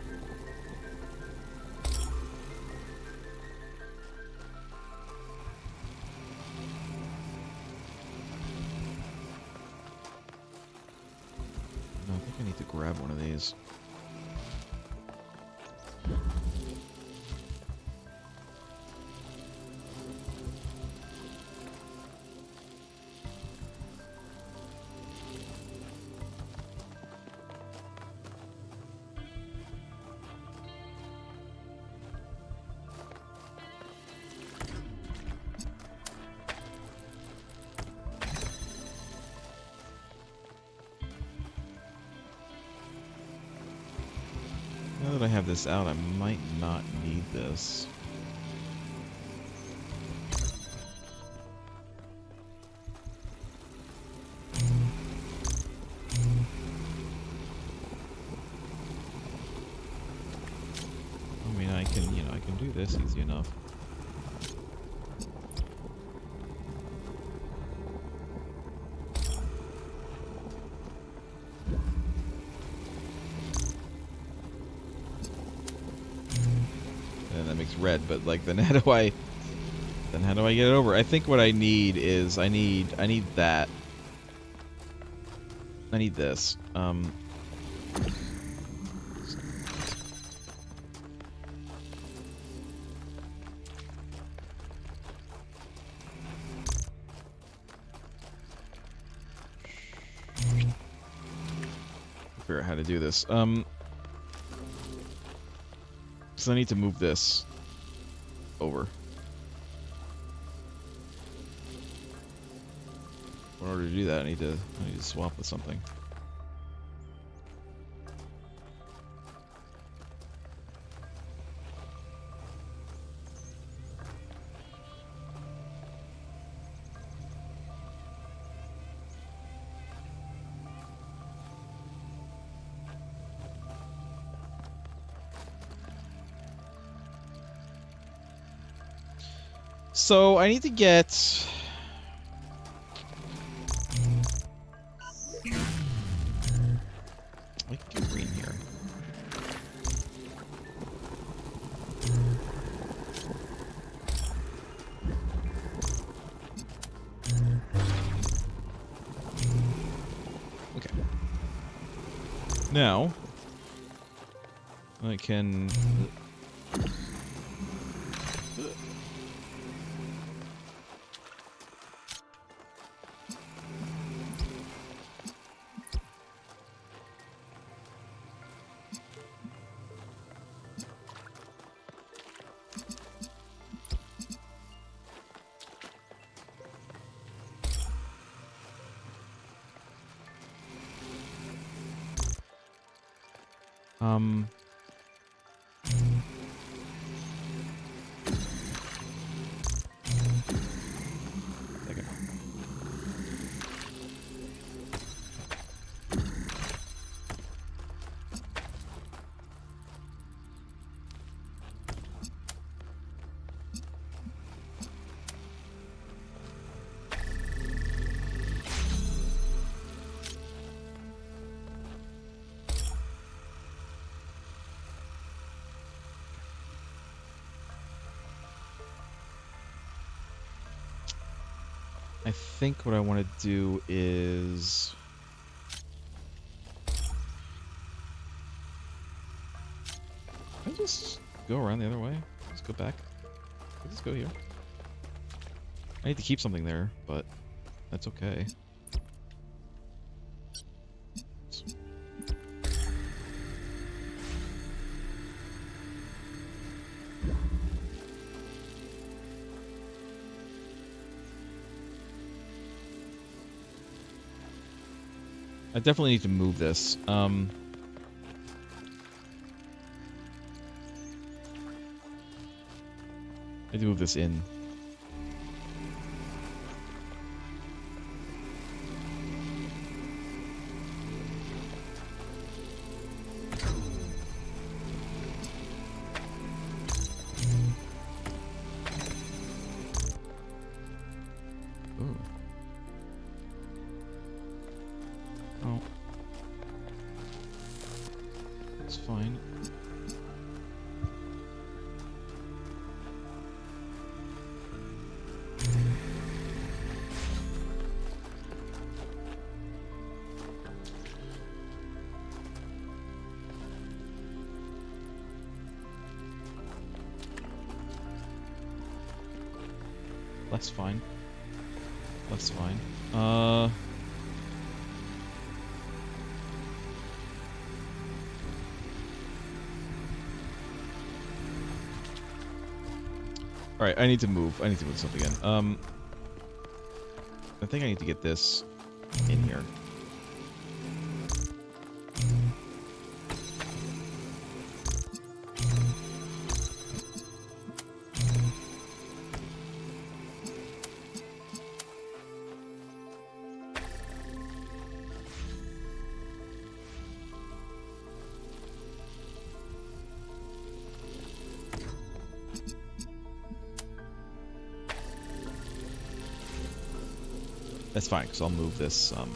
I think I need to grab one of these. Now that I have this out, I might not need this. I mean, I can, I can do this easy enough. Red, but like then how do I get it over? I think what I need is I need that. I need this. Figure out how to do this. So I need to move this over. In order to do that, I need to swap with something. So I need to get I can get green here. Okay. Now I can Second. I think what I want to do is... Can I just go around the other way? Just go back? Let's just go here. I need to keep something there, but that's okay. I definitely need to move this. I need to move this in. Ooh. Oh. It's fine. That's fine. That's fine. Alright, I need to move. I need to move stuff again. I think I need to get this in here. That's fine, because I'll move this, yeah.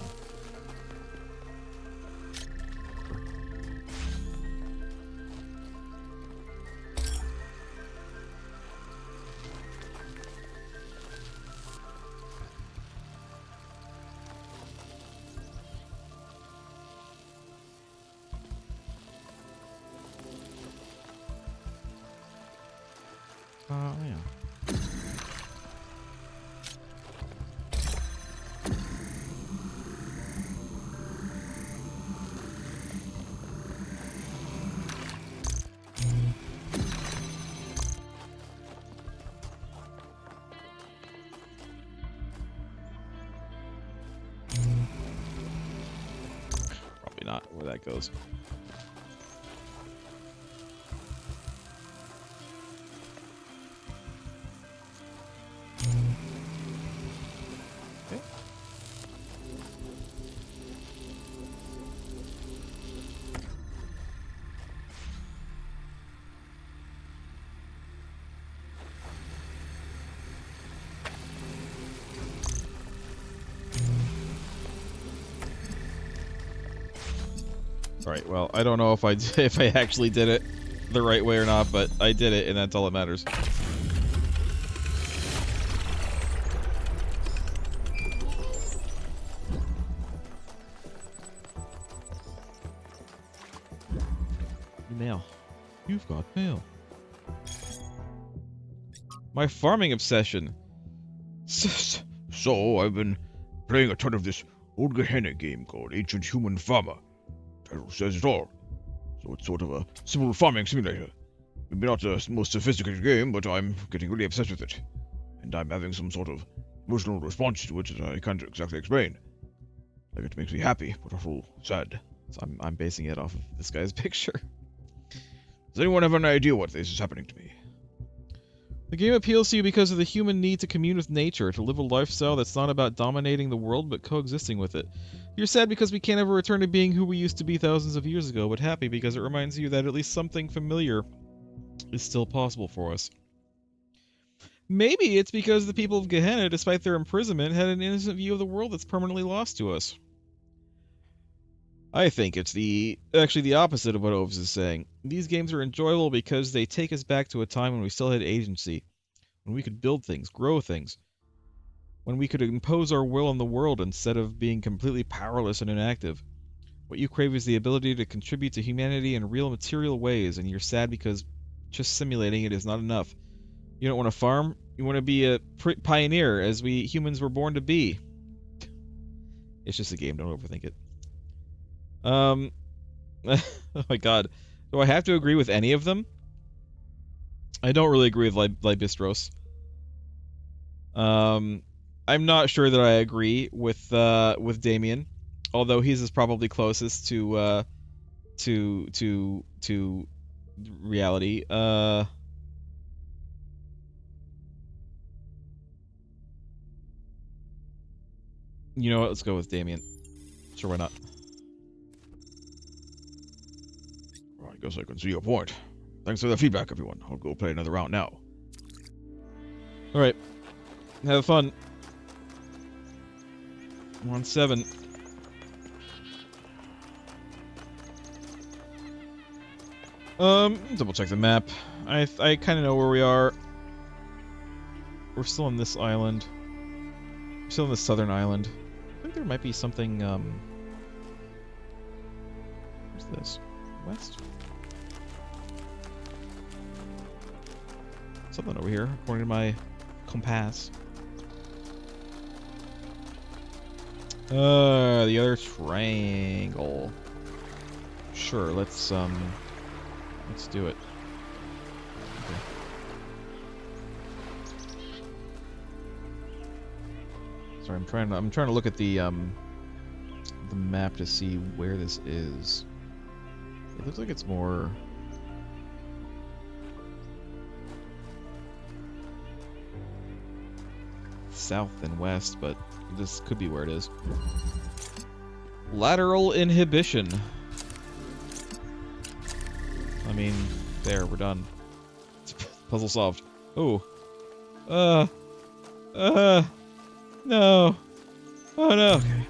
Probably not where that goes. Okay. Alright, well, I don't know if I actually did it the right way or not, but I did it, and that's all that matters. Mail. You've got mail. My farming obsession. So, I've been playing a ton of this old Gehenna game called Ancient Human Farmer. Title says it all. So it's sort of a simple farming simulator. Maybe not the most sophisticated game, but I'm getting really obsessed with it. And I'm having some sort of emotional response to it that I can't exactly explain. Like, it makes me happy, but also sad. So I'm basing it off of this guy's picture. Does anyone have an idea what this is happening to me? The game appeals to you because of the human need to commune with nature, to live a lifestyle that's not about dominating the world but coexisting with it. You're sad because we can't ever return to being who we used to be thousands of years ago, but happy because it reminds you that at least something familiar is still possible for us. Maybe it's because the people of Gehenna, despite their imprisonment, had an innocent view of the world that's permanently lost to us. I think it's actually the opposite of what Oves is saying. These games are enjoyable because they take us back to a time when we still had agency, when we could build things, grow things, when we could impose our will on the world instead of being completely powerless and inactive. What you crave is the ability to contribute to humanity in real material ways, and you're sad because just simulating it is not enough. You don't want to farm, you want to be a pioneer, as we humans were born to be. It's just a game, don't overthink it. Oh my god. Do I have to agree with any of them? I don't really agree with Libistros. I'm not sure that I agree with Damien, although he's is probably closest to reality. You know what? Let's go with Damien. Sure, why not? Well, I guess I can see your point. Thanks for the feedback, everyone. I'll go play another round now. Alright. Have fun. We're on 7. Double check the map. I kind of know where we are. We're still on this island. We're still on the southern island. I think there might be something, where's this? West? Something over here, according to my compass. The other triangle. Sure, let's do it. Okay. Sorry, I'm trying to look at the map to see where this is. It looks like it's more south than west, but this could be where it is. Lateral inhibition. I mean, there, we're done. Puzzle solved. Oh. No. Oh no. Okay.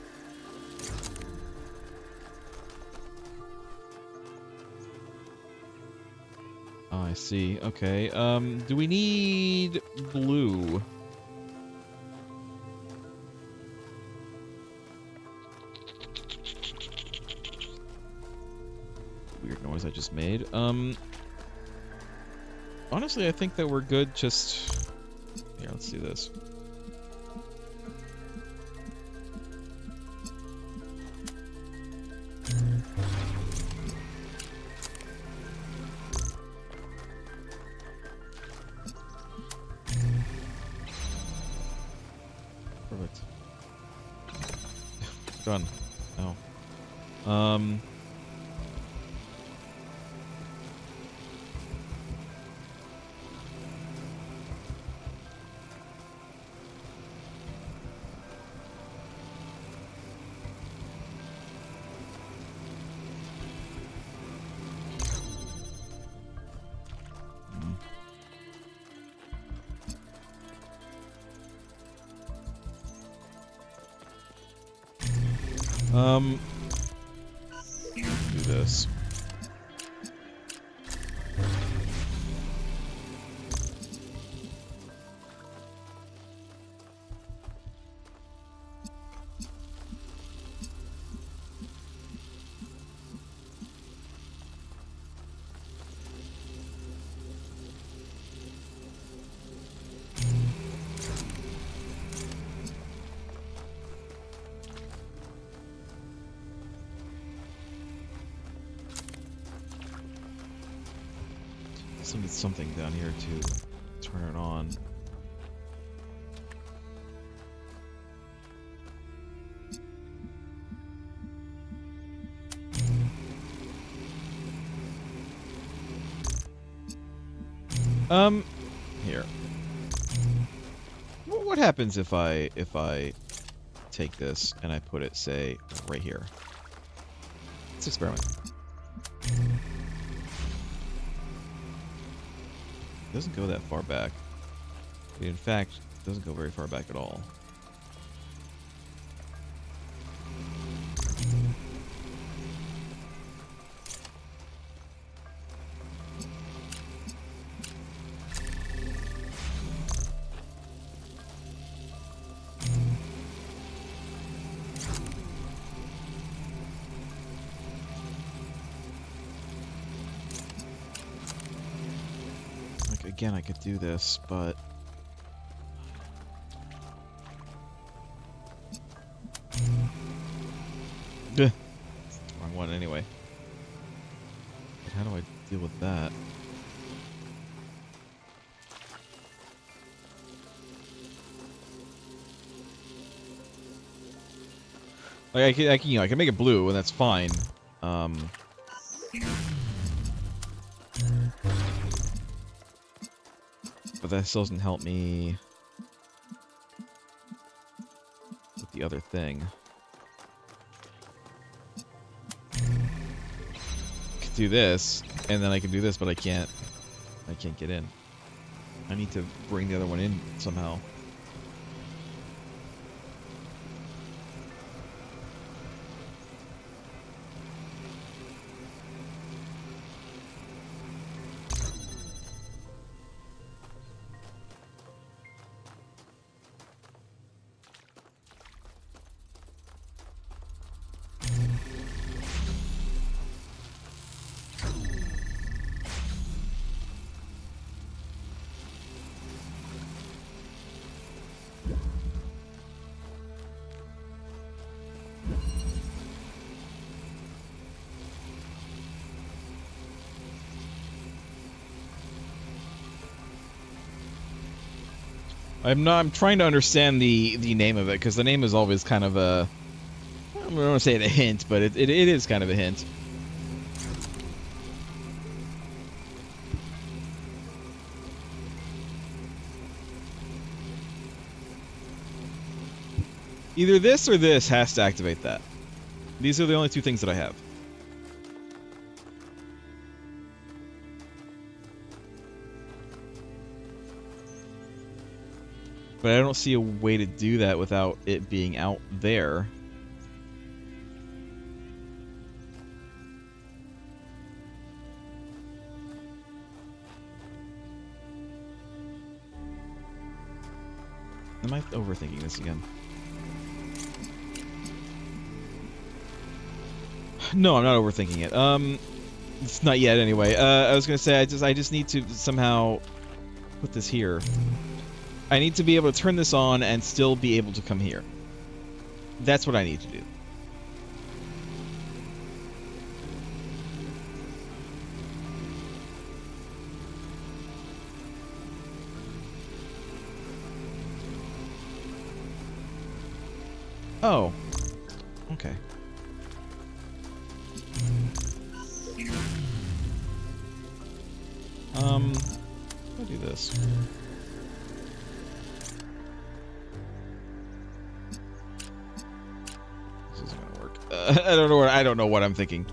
Oh, I see. Okay. Do we need blue? Weird noise I just made. Honestly, I think that we're good. Just here. Let's do this. Perfect. Done. No. Do this. I need something down here to turn it on. Here. What happens if I take this and I put it, say, right here? Let's experiment. It doesn't go that far back. In fact, it doesn't go very far back at all. Again, I could do this, but... Wrong one anyway. But how do I deal with that? Like I can, you know, I can make it blue, and that's fine. But that still doesn't help me with the other thing. I could do this, and then I can do this, but I can't get in. I need to bring the other one in somehow. I'm trying to understand the name of it, because the name is always kind of a... I don't want to say it a hint, but it is kind of a hint. Either this or this has to activate that. These are the only two things that I have. But I don't see a way to do that without it being out there. Am I overthinking this again? No, I'm not overthinking it. It's not yet anyway. I was gonna say I just need to somehow put this here. I need to be able to turn this on and still be able to come here. That's what I need to do. Oh. Okay. I'll do this. This isn't gonna work. I don't know what I'm thinking.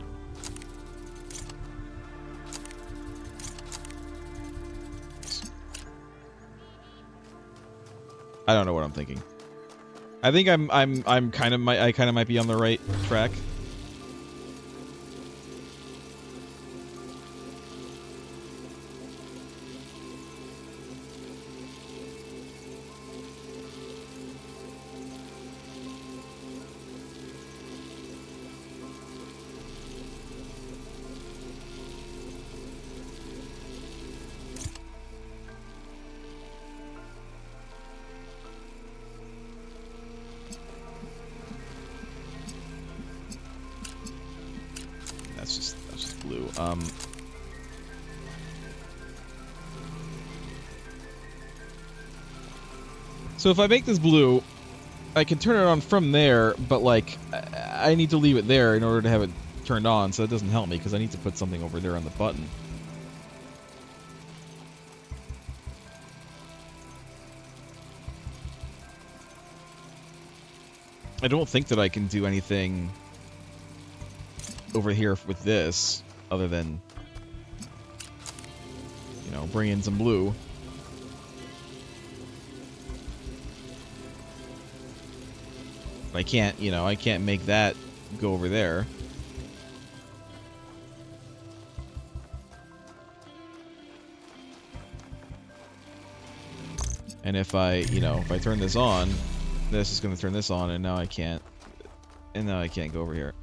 I don't know what I'm thinking. I think I kind of might be on the right track. That's just blue. So if I make this blue, I can turn it on from there, but like I need to leave it there in order to have it turned on, so that doesn't help me because I need to put something over there on the button. I don't think that I can do anything over here with this, other than, you know, bring in some blue. I can't, you know, I can't make that go over there. And if I, you know, if I turn this on, this is going to turn this on, and now I can't. And now I can't go over here.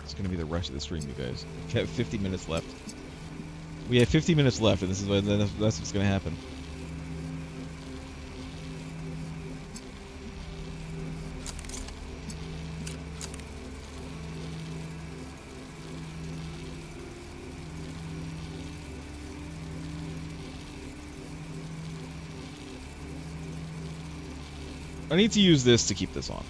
It's going to be the rest of the stream, you guys. We have 50 minutes left. We have 50 minutes left, and this is that's what's going to happen. I need to use this to keep this on.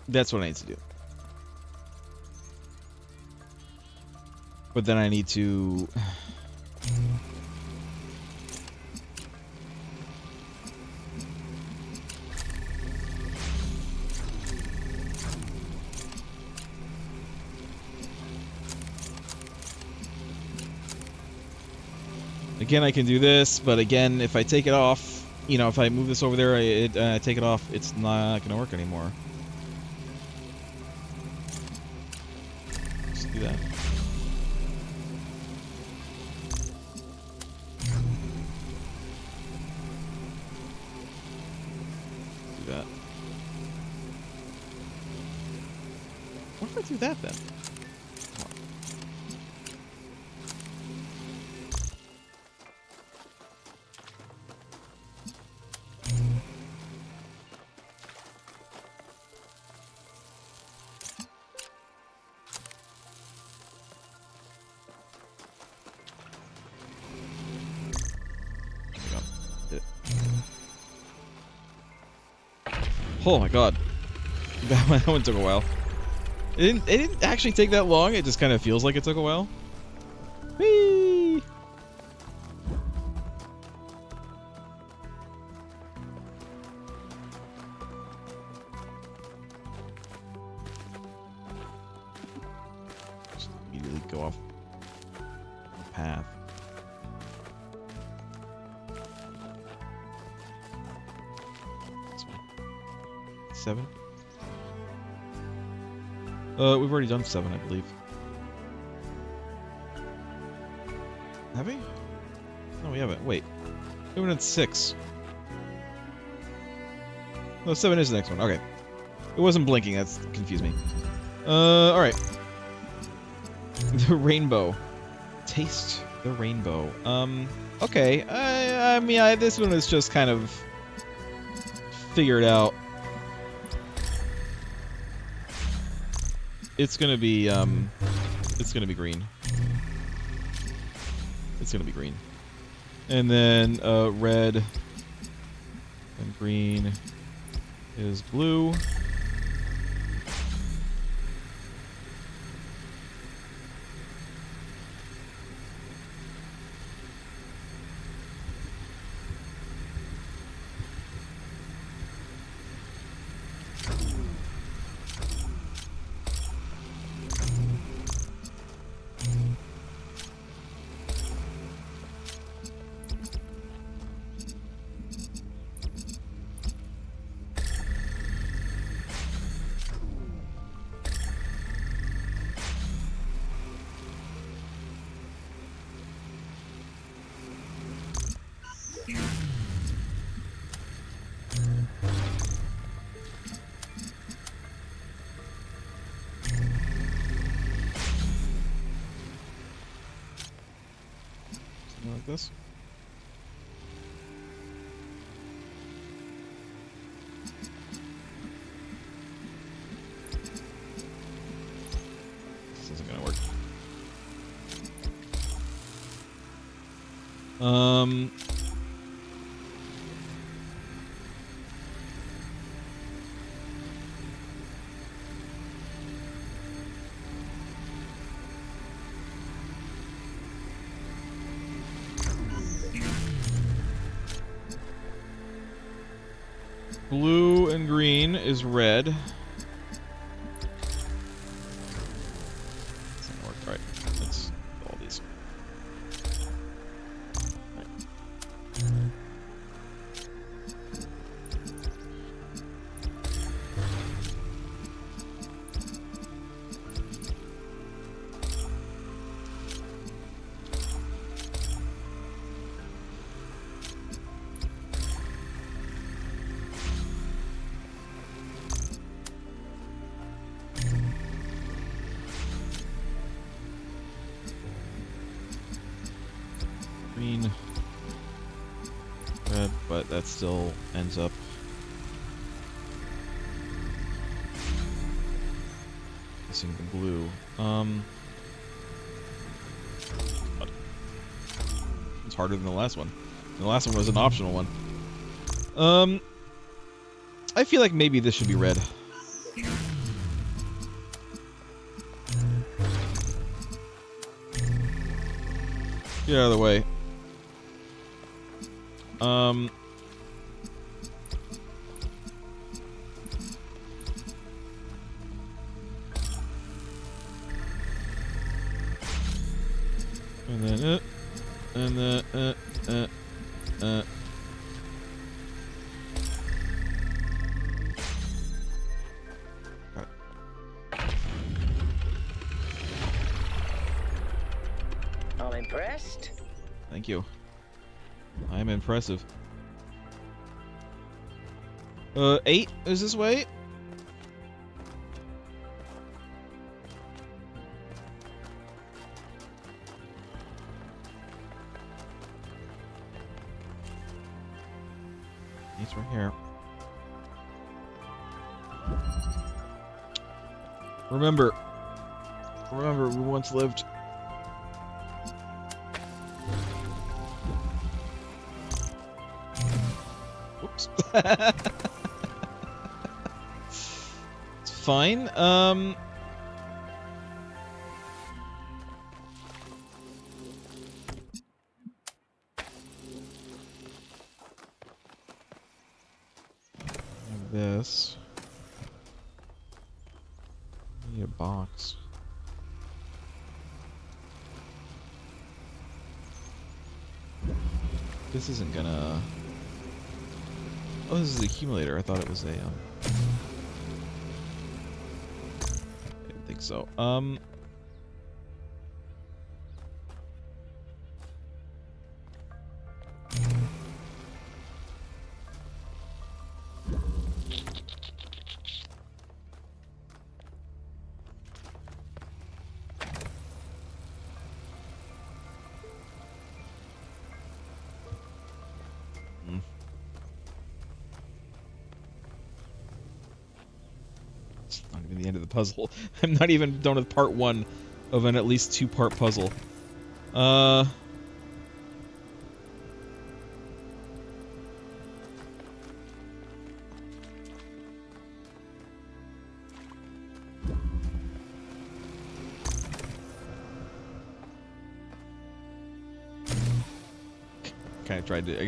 That's what I need to do. But then I need to... Again, I can do this, but again, if I take it off, you know, if I move this over there, I take it off, it's not going to work anymore. Just do that. Do that. What if I do that then? Oh my god. That one took a while. It didn't actually take that long, it just kind of feels like it took a while. Whee! Just immediately go off the path. Seven? We've already done 7, I believe. Have we? No, we haven't. Wait. We haven't done 6. No, 7 is the next one. Okay. It wasn't blinking, that's confused me. Alright. The rainbow. Taste the rainbow. Okay. I mean, this one is just kind of figured out. It's gonna be green. It's gonna be green. And then, red and green is blue. Like this. This isn't gonna work. Blue and green is red. Doesn't work. All right. Let's do all these. All right. Green, red, but that still ends up missing the blue. It's harder than the last one. The last one was an optional one. I feel like maybe this should be red. Get out of the way. And then and then Got it. I'm impressed. Thank you. I am impressive. 8 is this way? It's right here. Remember, we once lived. Whoops. It's fine. Like this. Need a box. This isn't gonna. Oh, this is the accumulator. I thought it was a. I didn't think so. It's not even the end of the puzzle. I'm not even done with part 1 of an at least 2-part puzzle. I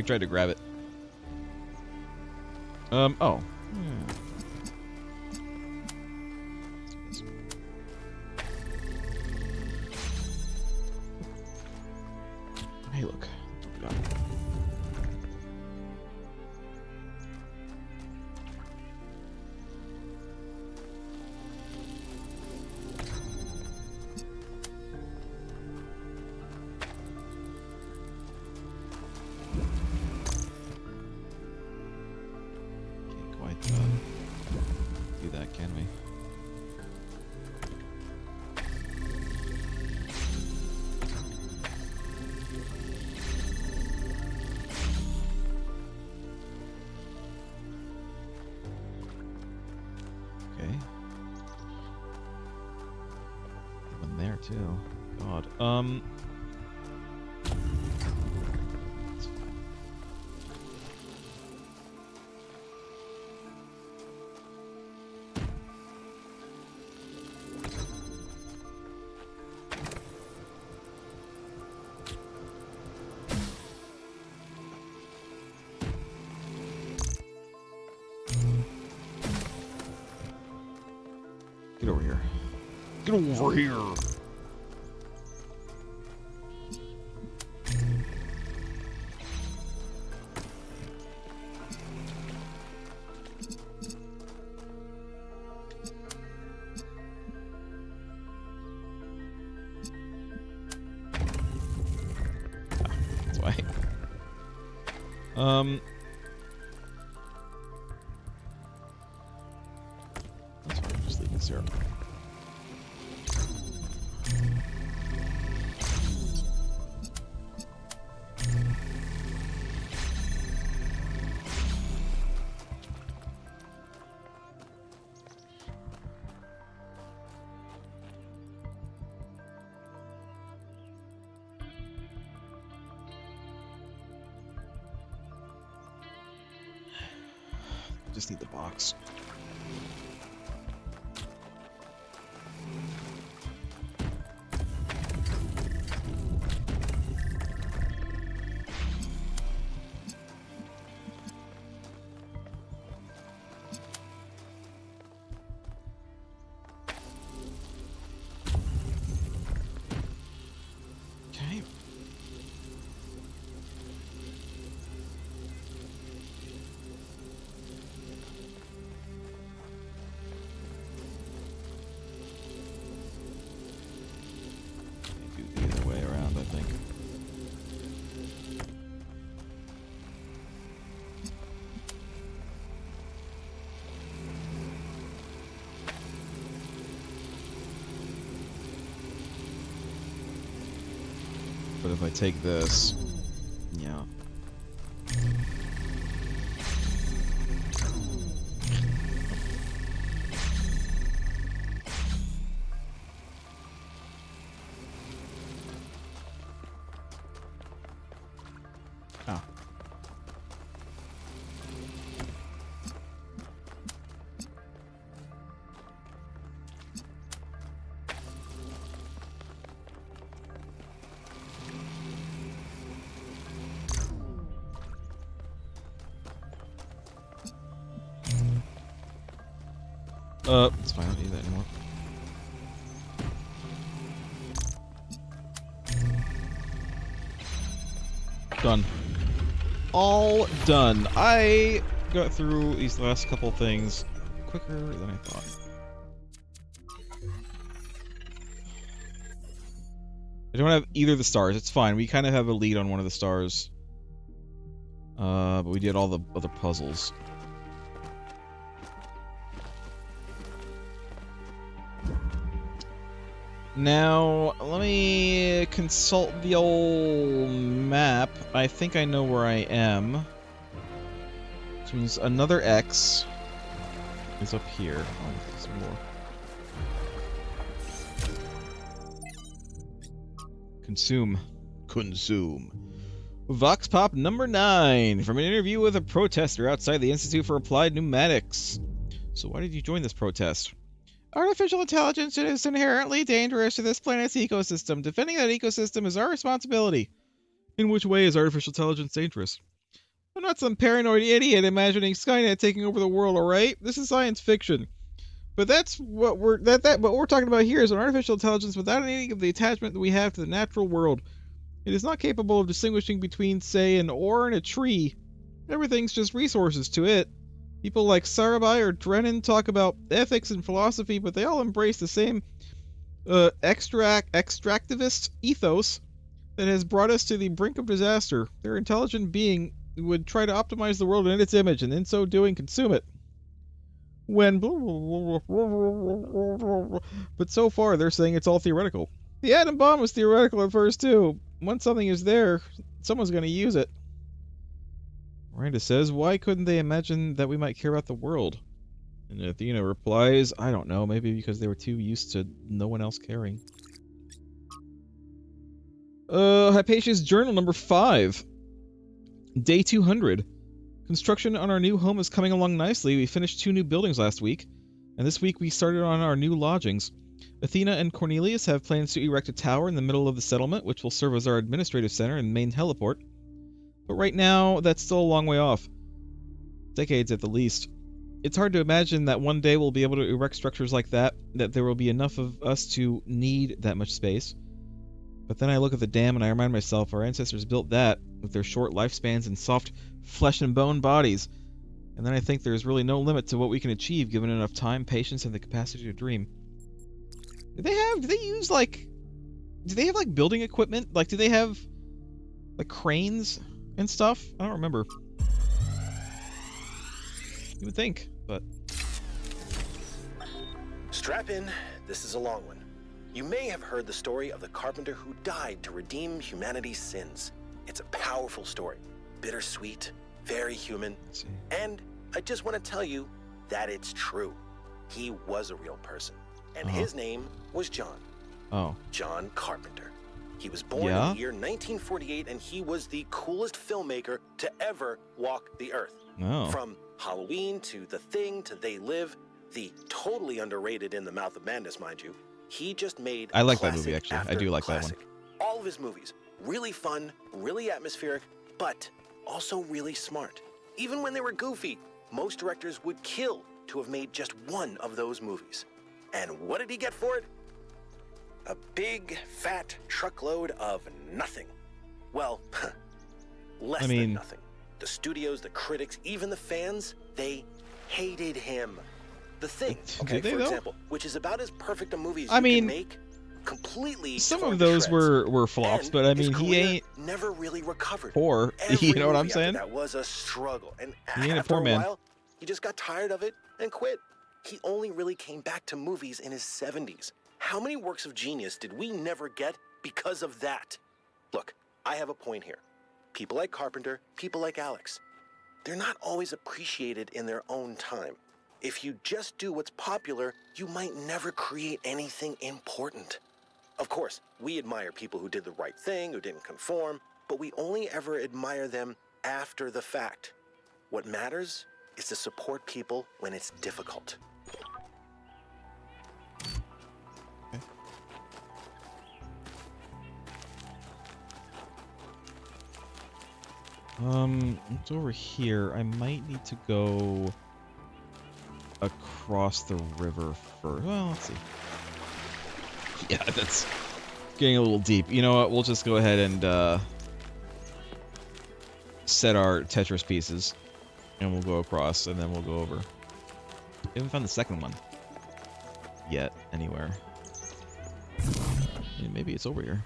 tried to grab it. Oh. Hey, look. Do that, can we? Okay. One there too. God. It's fine. Get over here. Get over here. That's why. That's fine. Just leave it 0. Just need the box. Okay. Do the other way around, I think. But if I take this, yeah. Ah. It's fine, I don't need that anymore. Done. All done. I got through these last couple things quicker than I thought. I don't have either of the stars. It's fine. We kind of have a lead on one of the stars. But we did all the other puzzles. Now, let me consult the old map. I think I know where I am. Which means another X is up here. Oh, some more. Consume. Consume. Vox Pop number 9 from an interview with a protester outside the Institute for Applied Pneumatics. So why did you join this protest? Artificial intelligence is inherently dangerous to this planet's ecosystem. Defending that ecosystem is our responsibility. In which way is artificial intelligence dangerous? I'm not some paranoid idiot imagining Skynet taking over the world, alright? This is science fiction. But that's what what we're talking about here is an artificial intelligence without any of the attachment that we have to the natural world. It is not capable of distinguishing between, say, an ore and a tree. Everything's just resources to it. People like Sarabai or Drennan talk about ethics and philosophy, but they all embrace the same extractivist ethos that has brought us to the brink of disaster. Their intelligent being would try to optimize the world in its image, and in so doing, consume it. But so far, they're saying it's all theoretical. The atom bomb was theoretical at first, too. Once something is there, someone's going to use it. Miranda says, why couldn't they imagine that we might care about the world? And Athena replies, I don't know, maybe because they were too used to no one else caring. Hypatia's Journal number 5. Day 200. Construction on our new home is coming along nicely. We finished 2 new buildings last week, and this week we started on our new lodgings. Athena and Cornelius have plans to erect a tower in the middle of the settlement, which will serve as our administrative center and main heliport. But right now, that's still a long way off. Decades at the least. it's hard to imagine that one day we'll be able to erect structures like that there will be enough of us to need that much space. But then I look at the dam and I remind myself our ancestors built that with their short lifespans and soft flesh and bone bodies. And then I think there's really no limit to what we can achieve given enough time, patience, and the capacity to dream. Do they have like building equipment? Like, do they have like cranes and stuff? I don't remember. You would think, but... Strap in, this is a long one. You may have heard the story of the carpenter who died to redeem humanity's sins. It's a powerful story, bittersweet, very human, and I just want to tell you that it's true. He was a real person, and his name was John. Oh. John Carpenter. He was born in the year 1948, and he was the coolest filmmaker to ever walk the earth. Oh. From Halloween to The Thing to They Live, the totally underrated In the Mouth of Madness, mind you, he just made I like that movie, actually. I do like that one. All of his movies, really fun, really atmospheric, but also really smart. Even when they were goofy, most directors would kill to have made just one of those movies. And what did he get for it? A big, fat truckload of nothing. Well, less than nothing. The studios, the critics, even the fans, they hated him. The Thing, okay, for example, which is about as perfect a movie as you can make, completely. Some of those were flops, but I mean, he ain't never really recovered. Poor, you know what I'm saying? That was a struggle, and he ain't after a poor man. while, he just got tired of it and quit. He only really came back to movies in his 70s. How many works of genius did we never get because of that? Look, I have a point here. People like Carpenter, people like Alex, they're not always appreciated in their own time. If you just do what's popular, you might never create anything important. Of course, we admire people who did the right thing, who didn't conform, but we only ever admire them after the fact. What matters is to support people when it's difficult. It's over here. I might need to go across the river first. Well, let's see. Yeah, that's getting a little deep. You know what? We'll just go ahead and set our Tetris pieces, and we'll go across, and then we'll go over. We haven't found the second one yet anywhere. Maybe it's over here.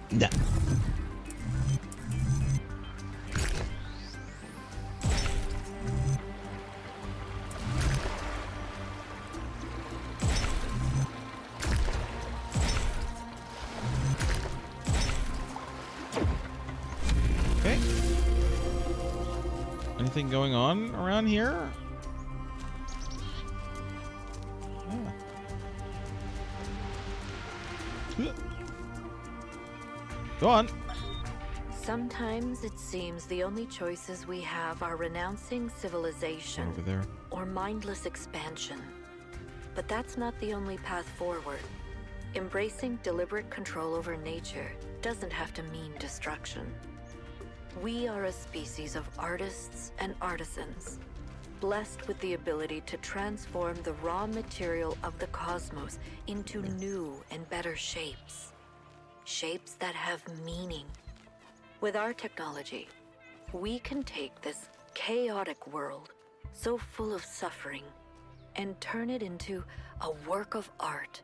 No. Okay. Anything going on around here? Yeah. Go on. Sometimes it seems the only choices we have are renouncing civilization over there, or mindless expansion. But that's not the only path forward. Embracing deliberate control over nature doesn't have to mean destruction. We are a species of artists and artisans, blessed with the ability to transform the raw material of the cosmos into new and better shapes. Shapes that have meaning. With our technology, we can take this chaotic world, so full of suffering, and turn it into a work of art.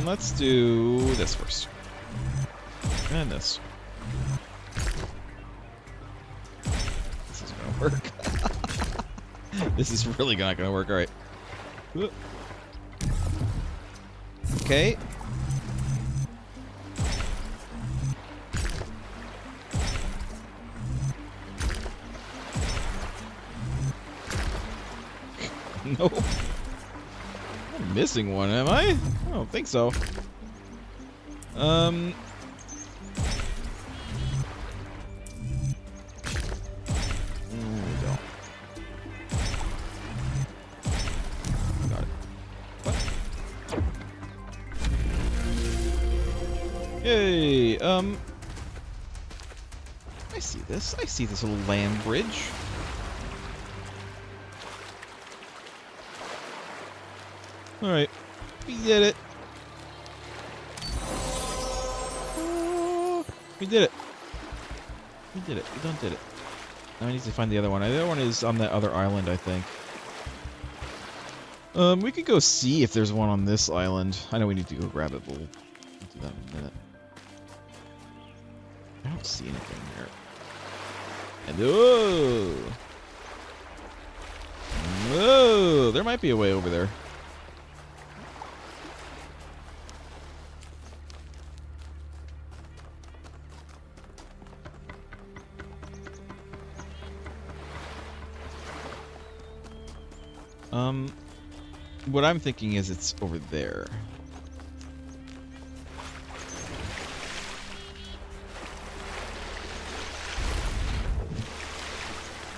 Let's do this first. And this. This is gonna work. This is really not gonna work. Alright. Okay. Nope. I'm missing one, am I? I don't think so. No, we don't. Got it. What? Yay! I see this. I see this little land bridge. Alright. We did it. We did it. We did it. We done did it. Now I need to find the other one. The other one is on that other island, I think. We could go see if there's one on this island. I know we need to go grab it, but we'll do that in a minute. I don't see anything there. And oh, there might be a way over there. What I'm thinking is it's over there.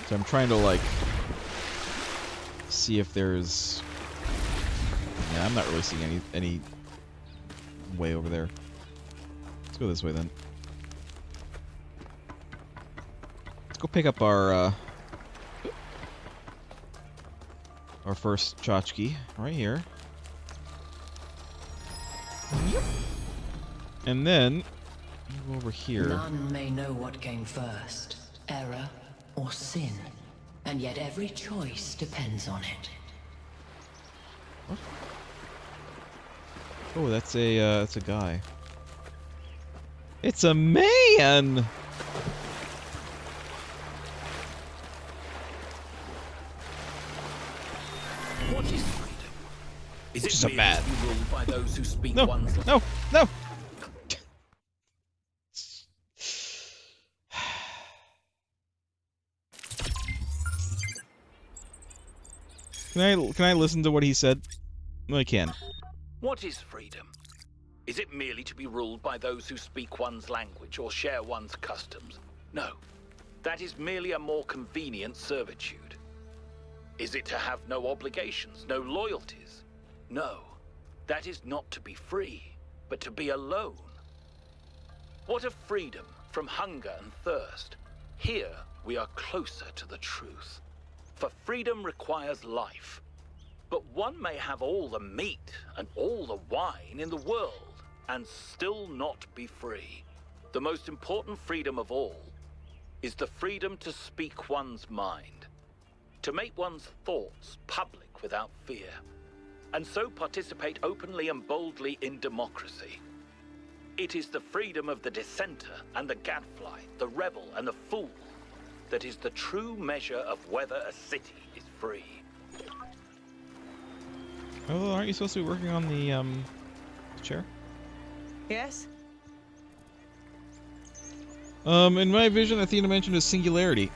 So I'm trying to, like, see if there's... Yeah, I'm not really seeing any way over there. Let's go this way, then. Let's go pick up our first tchotchke right here. Yep. And then go over here. None may know what came first, error or sin, and yet every choice depends on it. What? Oh, that's a guy. It's a man. What is freedom? Is Which it is a merely man? to be ruled by those who speak No, one's no, no. Can I listen to what he said? I can. What is freedom? Is it merely to be ruled by those who speak one's language or share one's customs? No. That is merely a more convenient servitude. Is it to have no obligations, no loyalties? No. That is not to be free, but to be alone. What of freedom from hunger and thirst? Here we are closer to the truth. For freedom requires life. But one may have all the meat and all the wine in the world and still not be free. The most important freedom of all is the freedom to speak one's mind, to make one's thoughts public without fear, and so participate openly and boldly in democracy. It is the freedom of the dissenter and the gadfly, the rebel and the fool, that is the true measure of whether a city is free. Oh, aren't you supposed to be working on the chair? Yes? In my vision, Athena mentioned a singularity.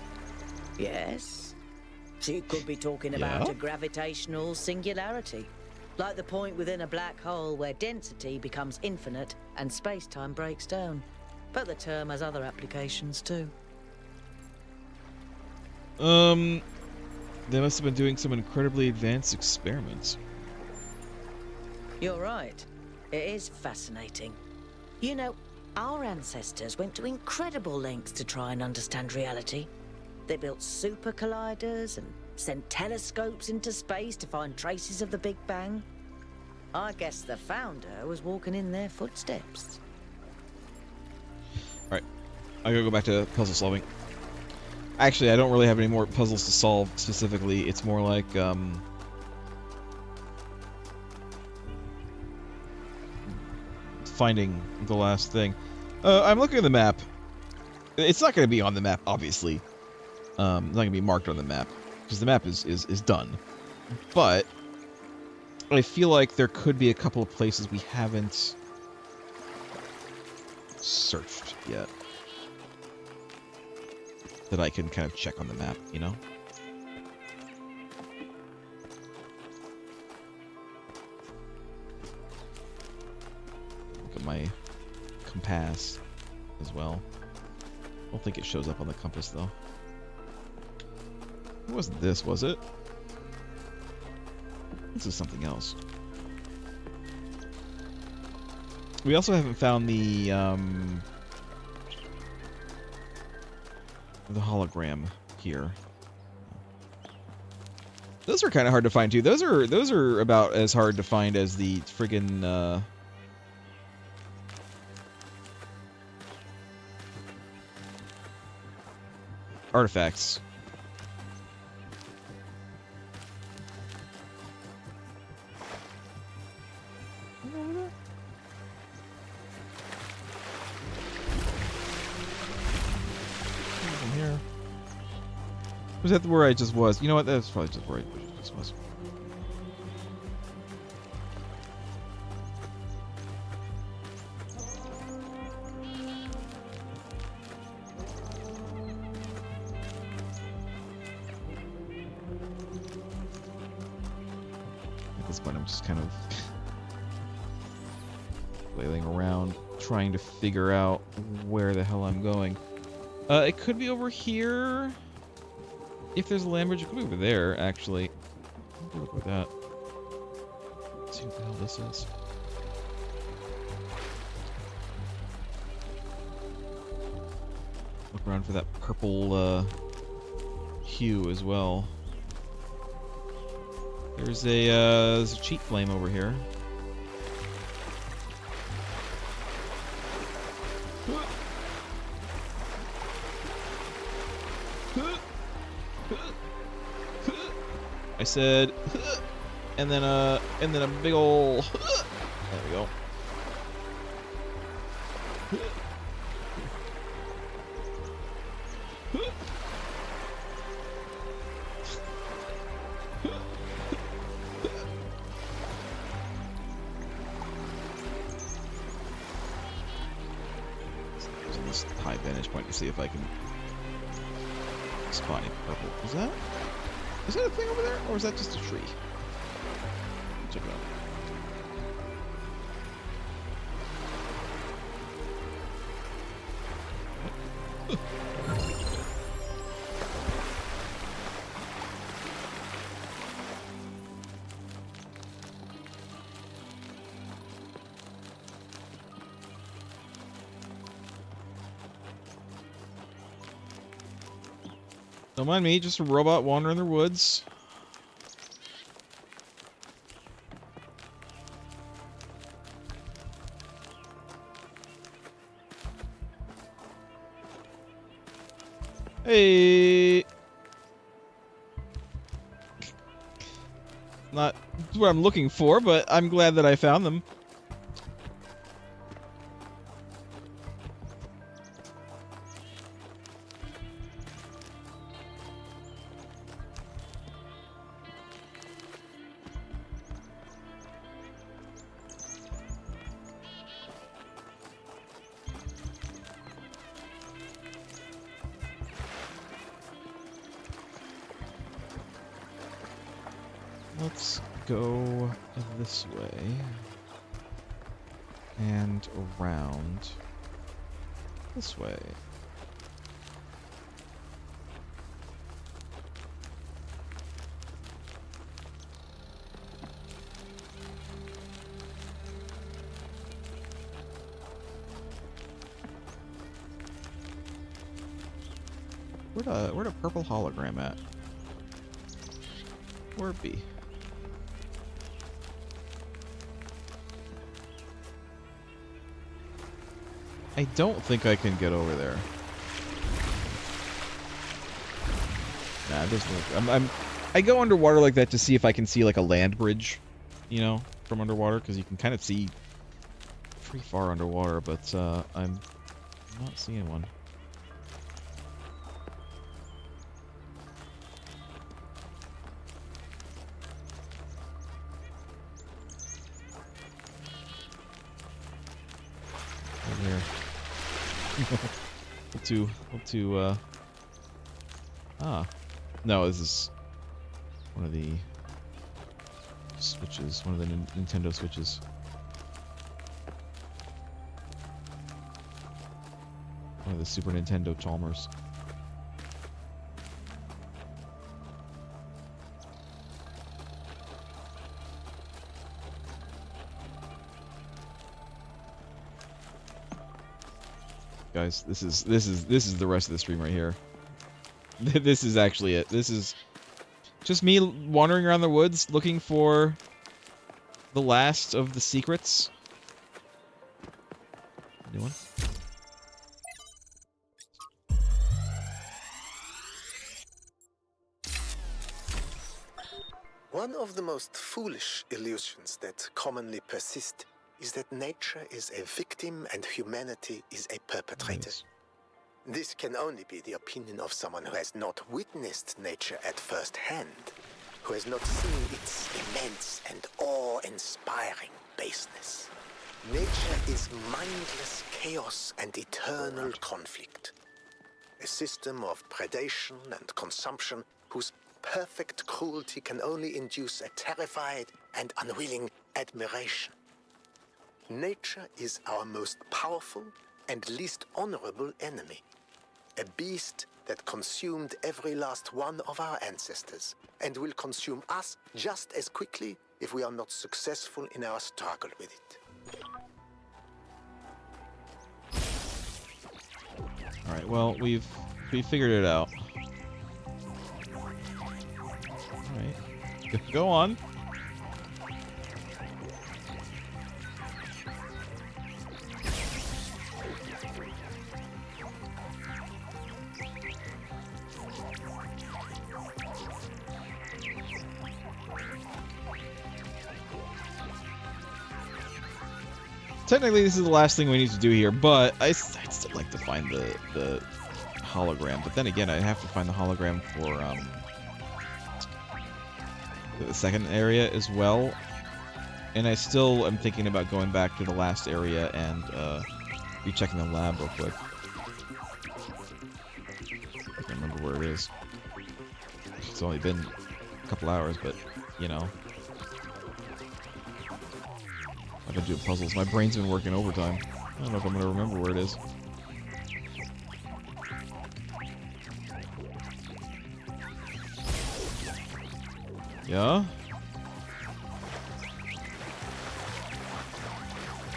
Yes. She could be talking about a gravitational singularity. Like the point within a black hole where density becomes infinite and space-time breaks down. But the term has other applications too. They must have been doing some incredibly advanced experiments. You're right. It is fascinating. You know, our ancestors went to incredible lengths to try and understand reality. They built super colliders and sent telescopes into space to find traces of the Big Bang. I guess the founder was walking in their footsteps. Alright, I gotta go back to puzzle solving. Actually, I don't really have any more puzzles to solve specifically. It's more like, finding the last thing. I'm looking at the map. It's not going to be on the map, obviously. It's not going to be marked on the map, because the map is done. But I feel like there could be a couple of places we haven't searched yet that I can kind of check on the map, you know? my compass as well. I don't think it shows up on the compass though. It wasn't this, was it? This is something else. We also haven't found the hologram here. Those are kind of hard to find too. Those are about as hard to find as the friggin' artifacts. Here. Was that where I just was? You know what? That's probably just where I just was. At this point, I'm just kind of flailing around, trying to figure out where the hell I'm going. It could be over here. If there's a land bridge, it could be over there, actually. I'll look at that. Let's see what the hell this is. Look around for that purple hue as well. There's a cheat flame over here. I said, and then a big ol'. There we go. Using this high vantage point to see if I can spot any purple. Is that a thing over there, or is that just a tree? Check it out. Don't mind me, just a robot wandering the woods. Hey! Not what I'm looking for, but I'm glad that I found them. Let's go this way and around this way. Where'd a purple hologram at? Where it be? I don't think I can get over there. Nah, it doesn't look. I go underwater like that to see if I can see like a land bridge, you know, from underwater, because you can kind of see pretty far underwater. But I'm not seeing one. Here. No, this is one of the switches, one of the Nintendo switches. the Super Nintendo Chalmers. Guys, this is the rest of the stream right here. This is actually it. This is just me wandering around the woods looking for the last of the secrets. New one. One of the most foolish illusions that commonly persist is that nature is a victim and humanity is a perpetrator. Nice. This can only be the opinion of someone who has not witnessed nature at first hand, who has not seen its immense and awe-inspiring baseness. Nature is mindless chaos and eternal conflict. A system of predation and consumption whose perfect cruelty can only induce a terrified and unwilling admiration. Nature is our most powerful and least honorable enemy. A beast that consumed every last one of our ancestors and will consume us just as quickly if we are not successful in our struggle with it. Alright, well, we figured it out. Alright. Go on. Technically, this is the last thing we need to do here, but I'd still like to find the hologram. But then again, I'd have to find the hologram for the second area as well. And I still am thinking about going back to the last area and rechecking the lab real quick. I can't remember where it is. It's only been a couple hours, but you know. I've been doing puzzles. My brain's been working overtime. I don't know if I'm gonna remember where it is. Yeah?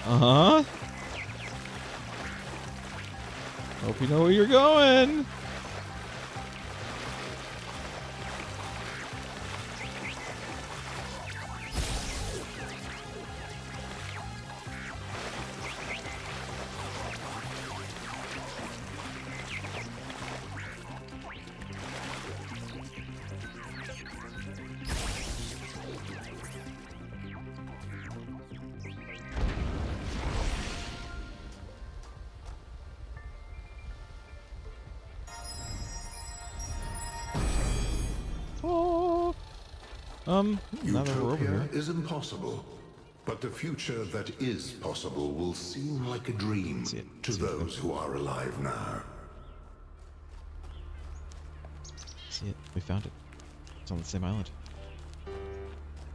Uh-huh. Hope you know where you're going. Now that we're over here. Utopia is impossible, but the future that is possible will seem like a dream to those who are alive now. See it? We found it. It's on the same island.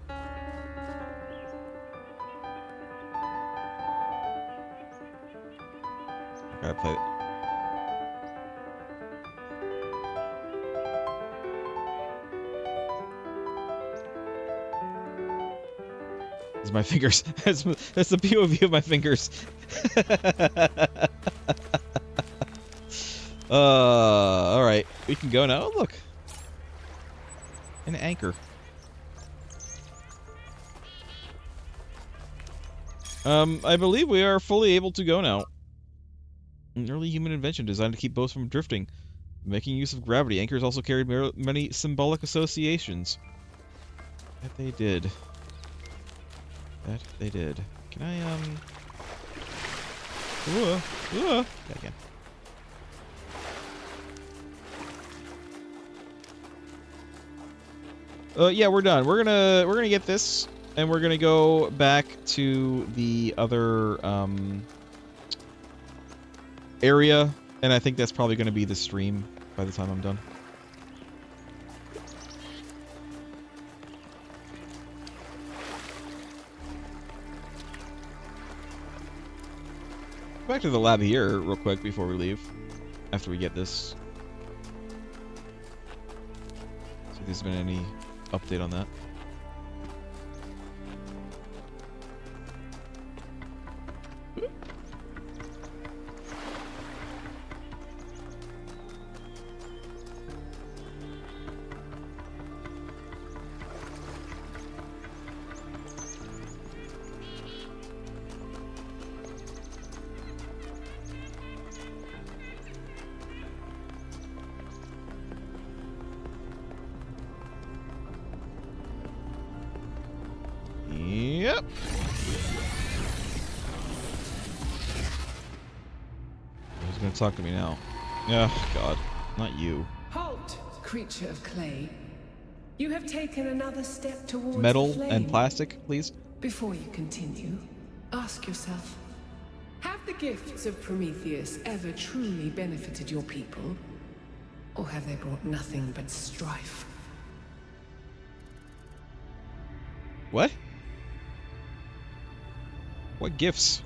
I gotta play it. My fingers. That's the POV of my fingers. All right, we can go now. Oh, look, an anchor. I believe we are fully able to go now. An early human invention designed to keep boats from drifting, making use of gravity. Anchors also carried many symbolic associations. That they did. That they did. Can I, yeah, I can. Yeah, we're done. We're gonna get this, and we're gonna go back to the other, area, and I think that's probably gonna be the stream by the time I'm done. Back to the lab here real quick before we leave. after we get this. See if there's been any update on that. Yep. He's gonna talk to me now. Oh, God. Not you. Halt, creature of clay. You have taken another step towards Metal the flame. and plastic, please. Before you continue, ask yourself, have the gifts of Prometheus ever truly benefited your people? Or have they brought nothing but strife? What? What gifts?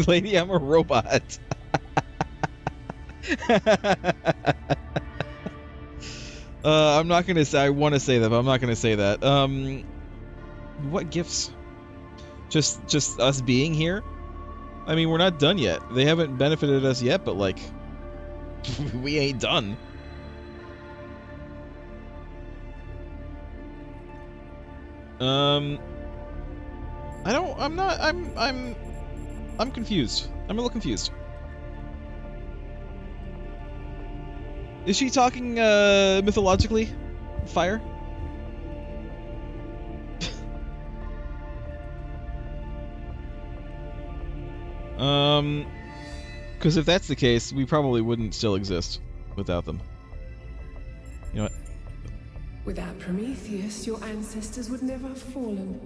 Lady, I'm a robot. I'm not gonna say. I want to say that, but I'm not gonna say that. What gifts? Just us being here? I mean, we're not done yet. They haven't benefited us yet, but like, we ain't done. I'm confused. I'm a little confused. Is she talking, mythologically? Fire? Because if that's the case, we probably wouldn't still exist without them. You know what? Without Prometheus, your ancestors would never have fallen.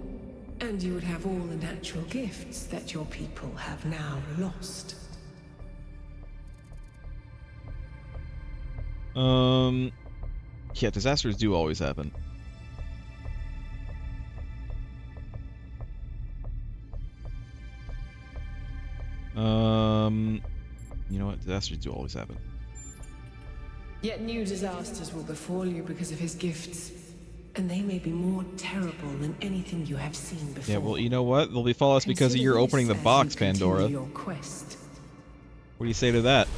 And you would have all the natural gifts that your people have now lost. Yeah, disasters do always happen. You know what? Disasters do always happen. Yet new disasters will befall you because of his gifts. And they may be more terrible than anything you have seen before. Yeah, well, you know what? They'll befall us because of your opening the box, Pandora. Your quest. What do you say to that?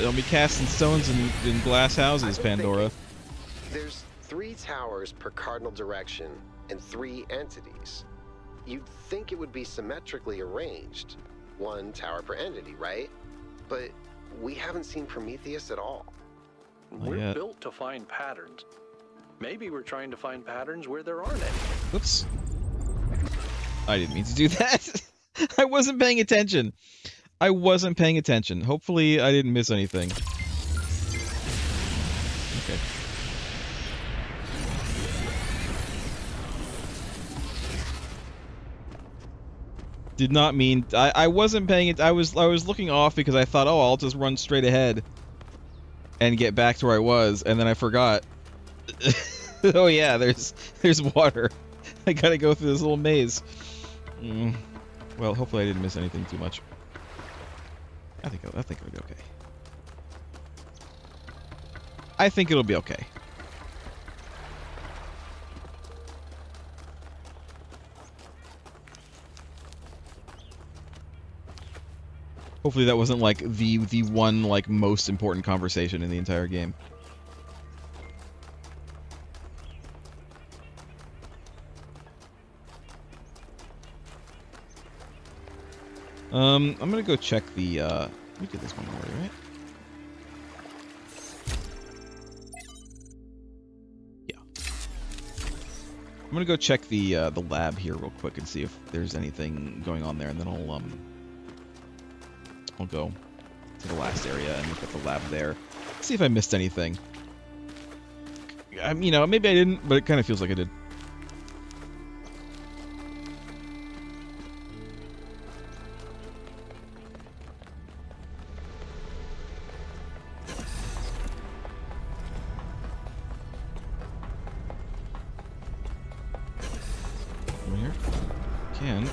Don't be casting stones in glass houses, Pandora. There's 3 towers per cardinal direction and 3 entities. You'd think it would be symmetrically arranged. 1 tower per entity, right? But we haven't seen Prometheus at all. We're built to find patterns. Maybe we're trying to find patterns where there aren't any. Whoops. I didn't mean to do that. I wasn't paying attention. I wasn't paying attention. Hopefully I didn't miss anything. Okay. Did not mean I wasn't paying it. I was looking off because I thought, oh, I'll just run straight ahead and get back to where I was, and then I forgot. Oh yeah, there's water. I gotta go through this little maze. Well, hopefully I didn't miss anything too much. I think it'll be okay. I think it'll be okay. Hopefully that wasn't like the one like most important conversation in the entire game. I'm gonna go check the let me do this one already, right? Yeah. I'm gonna go check the lab here real quick and see if there's anything going on there, and then I'll go to the last area and look at the lab there. See if I missed anything. You know, maybe I didn't, but it kind of feels like I did. Can.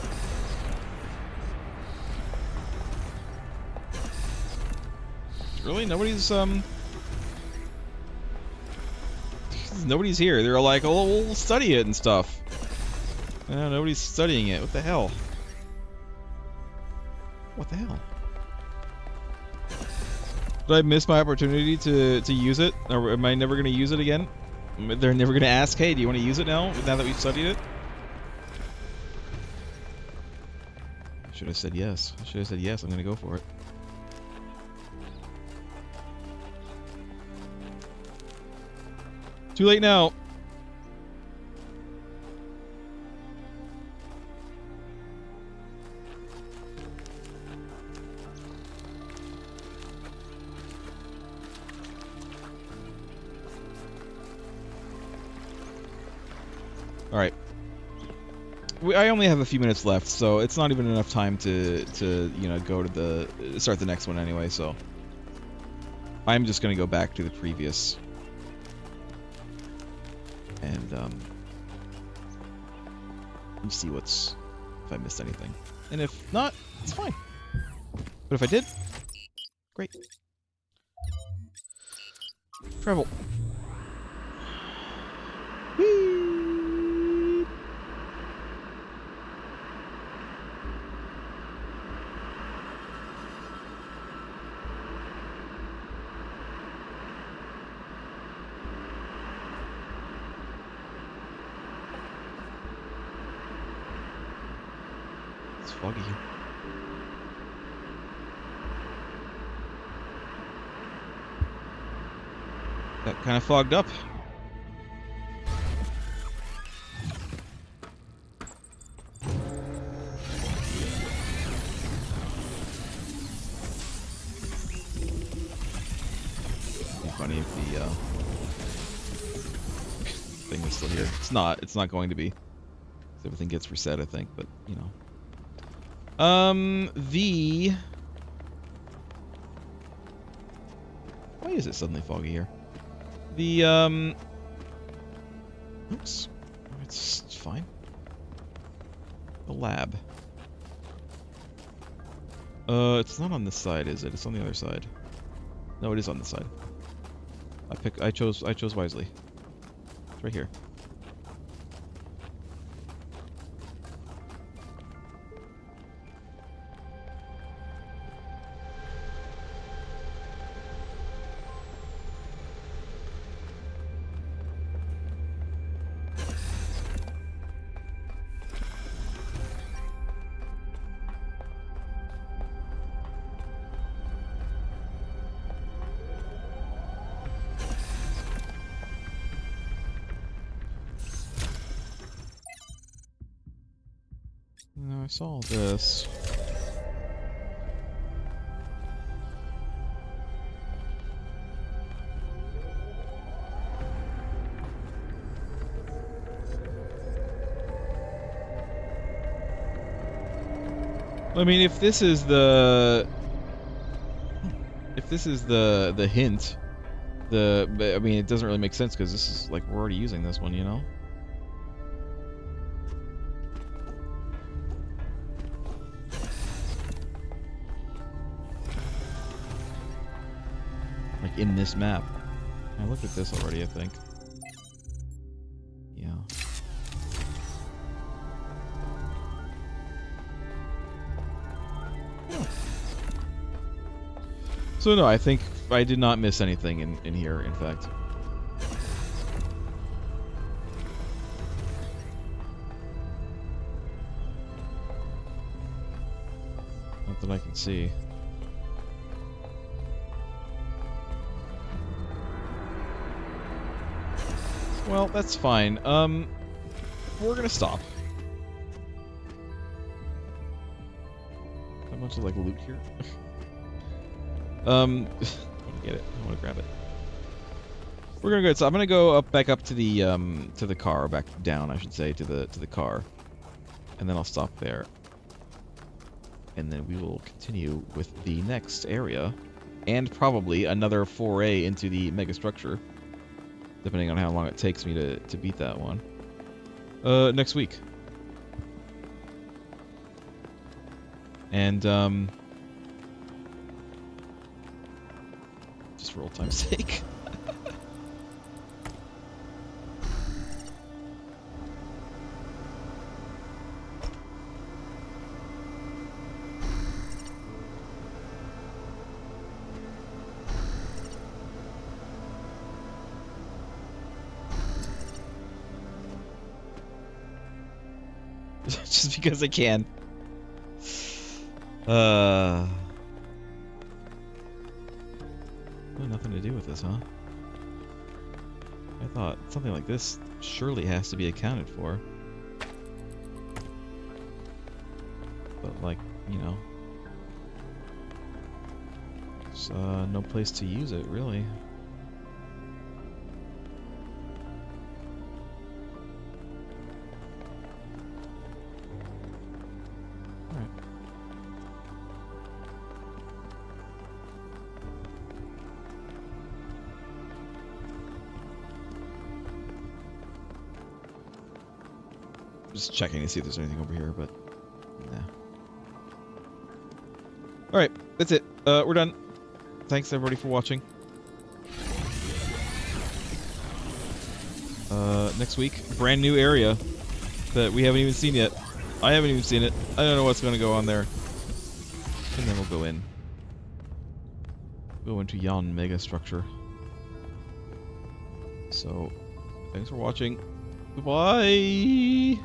Really? Nobody's here. They're like, oh, we'll study it and stuff. No, nobody's studying it. What the hell? What the hell? Did I miss my opportunity to use it? Or am I never going to use it again? They're never going to ask, hey, do you want to use it now that we've studied it? I should have said yes. I should have said yes, I'm going to go for it. Too late now. All right. I only have a few minutes left, so it's not even enough time to you know, go to start the next one anyway. So I'm just gonna go back to the previous. And see if I missed anything. And if not, it's fine. But if I did, great. Travel. Whee! It's foggy. Got kind of fogged up. It'd be funny if the thing was still here. It's not. It's not going to be. Everything gets reset, I think, but you know. Why is it suddenly foggy here? Oops. It's fine. The lab. It's not on this side, is it? It's on the other side. No, it is on this side. I chose wisely. It's right here. No, I saw this. I mean, if this is the hint, I mean, it doesn't really make sense because this is like we're already using this one, you know. Like in this map. I looked at this already, I think. Yeah. So no, I think I did not miss anything in here, in fact. Not that I can see. Well, that's fine. We're gonna stop. Got a bunch of like loot here. I want to get it. I want to grab it. We're gonna go. So I'm gonna go back up to the car, back down, I should say, to the car, and then I'll stop there, and then we will continue with the next area, and probably another foray into the mega structure, depending on how long it takes me to beat that one. Next week. And, just for old time's sake. Just because I can. Oh, nothing to do with this, huh? I thought something like this surely has to be accounted for. But, like, you know, there's no place to use it, really. Just checking to see if there's anything over here, but nah. Alright, that's it. We're done. Thanks everybody for watching. Next week, brand new area that we haven't even seen yet. I haven't even seen it. I don't know what's going to go on there. And then we'll go in. Go into yon mega structure. So, thanks for watching. Goodbye!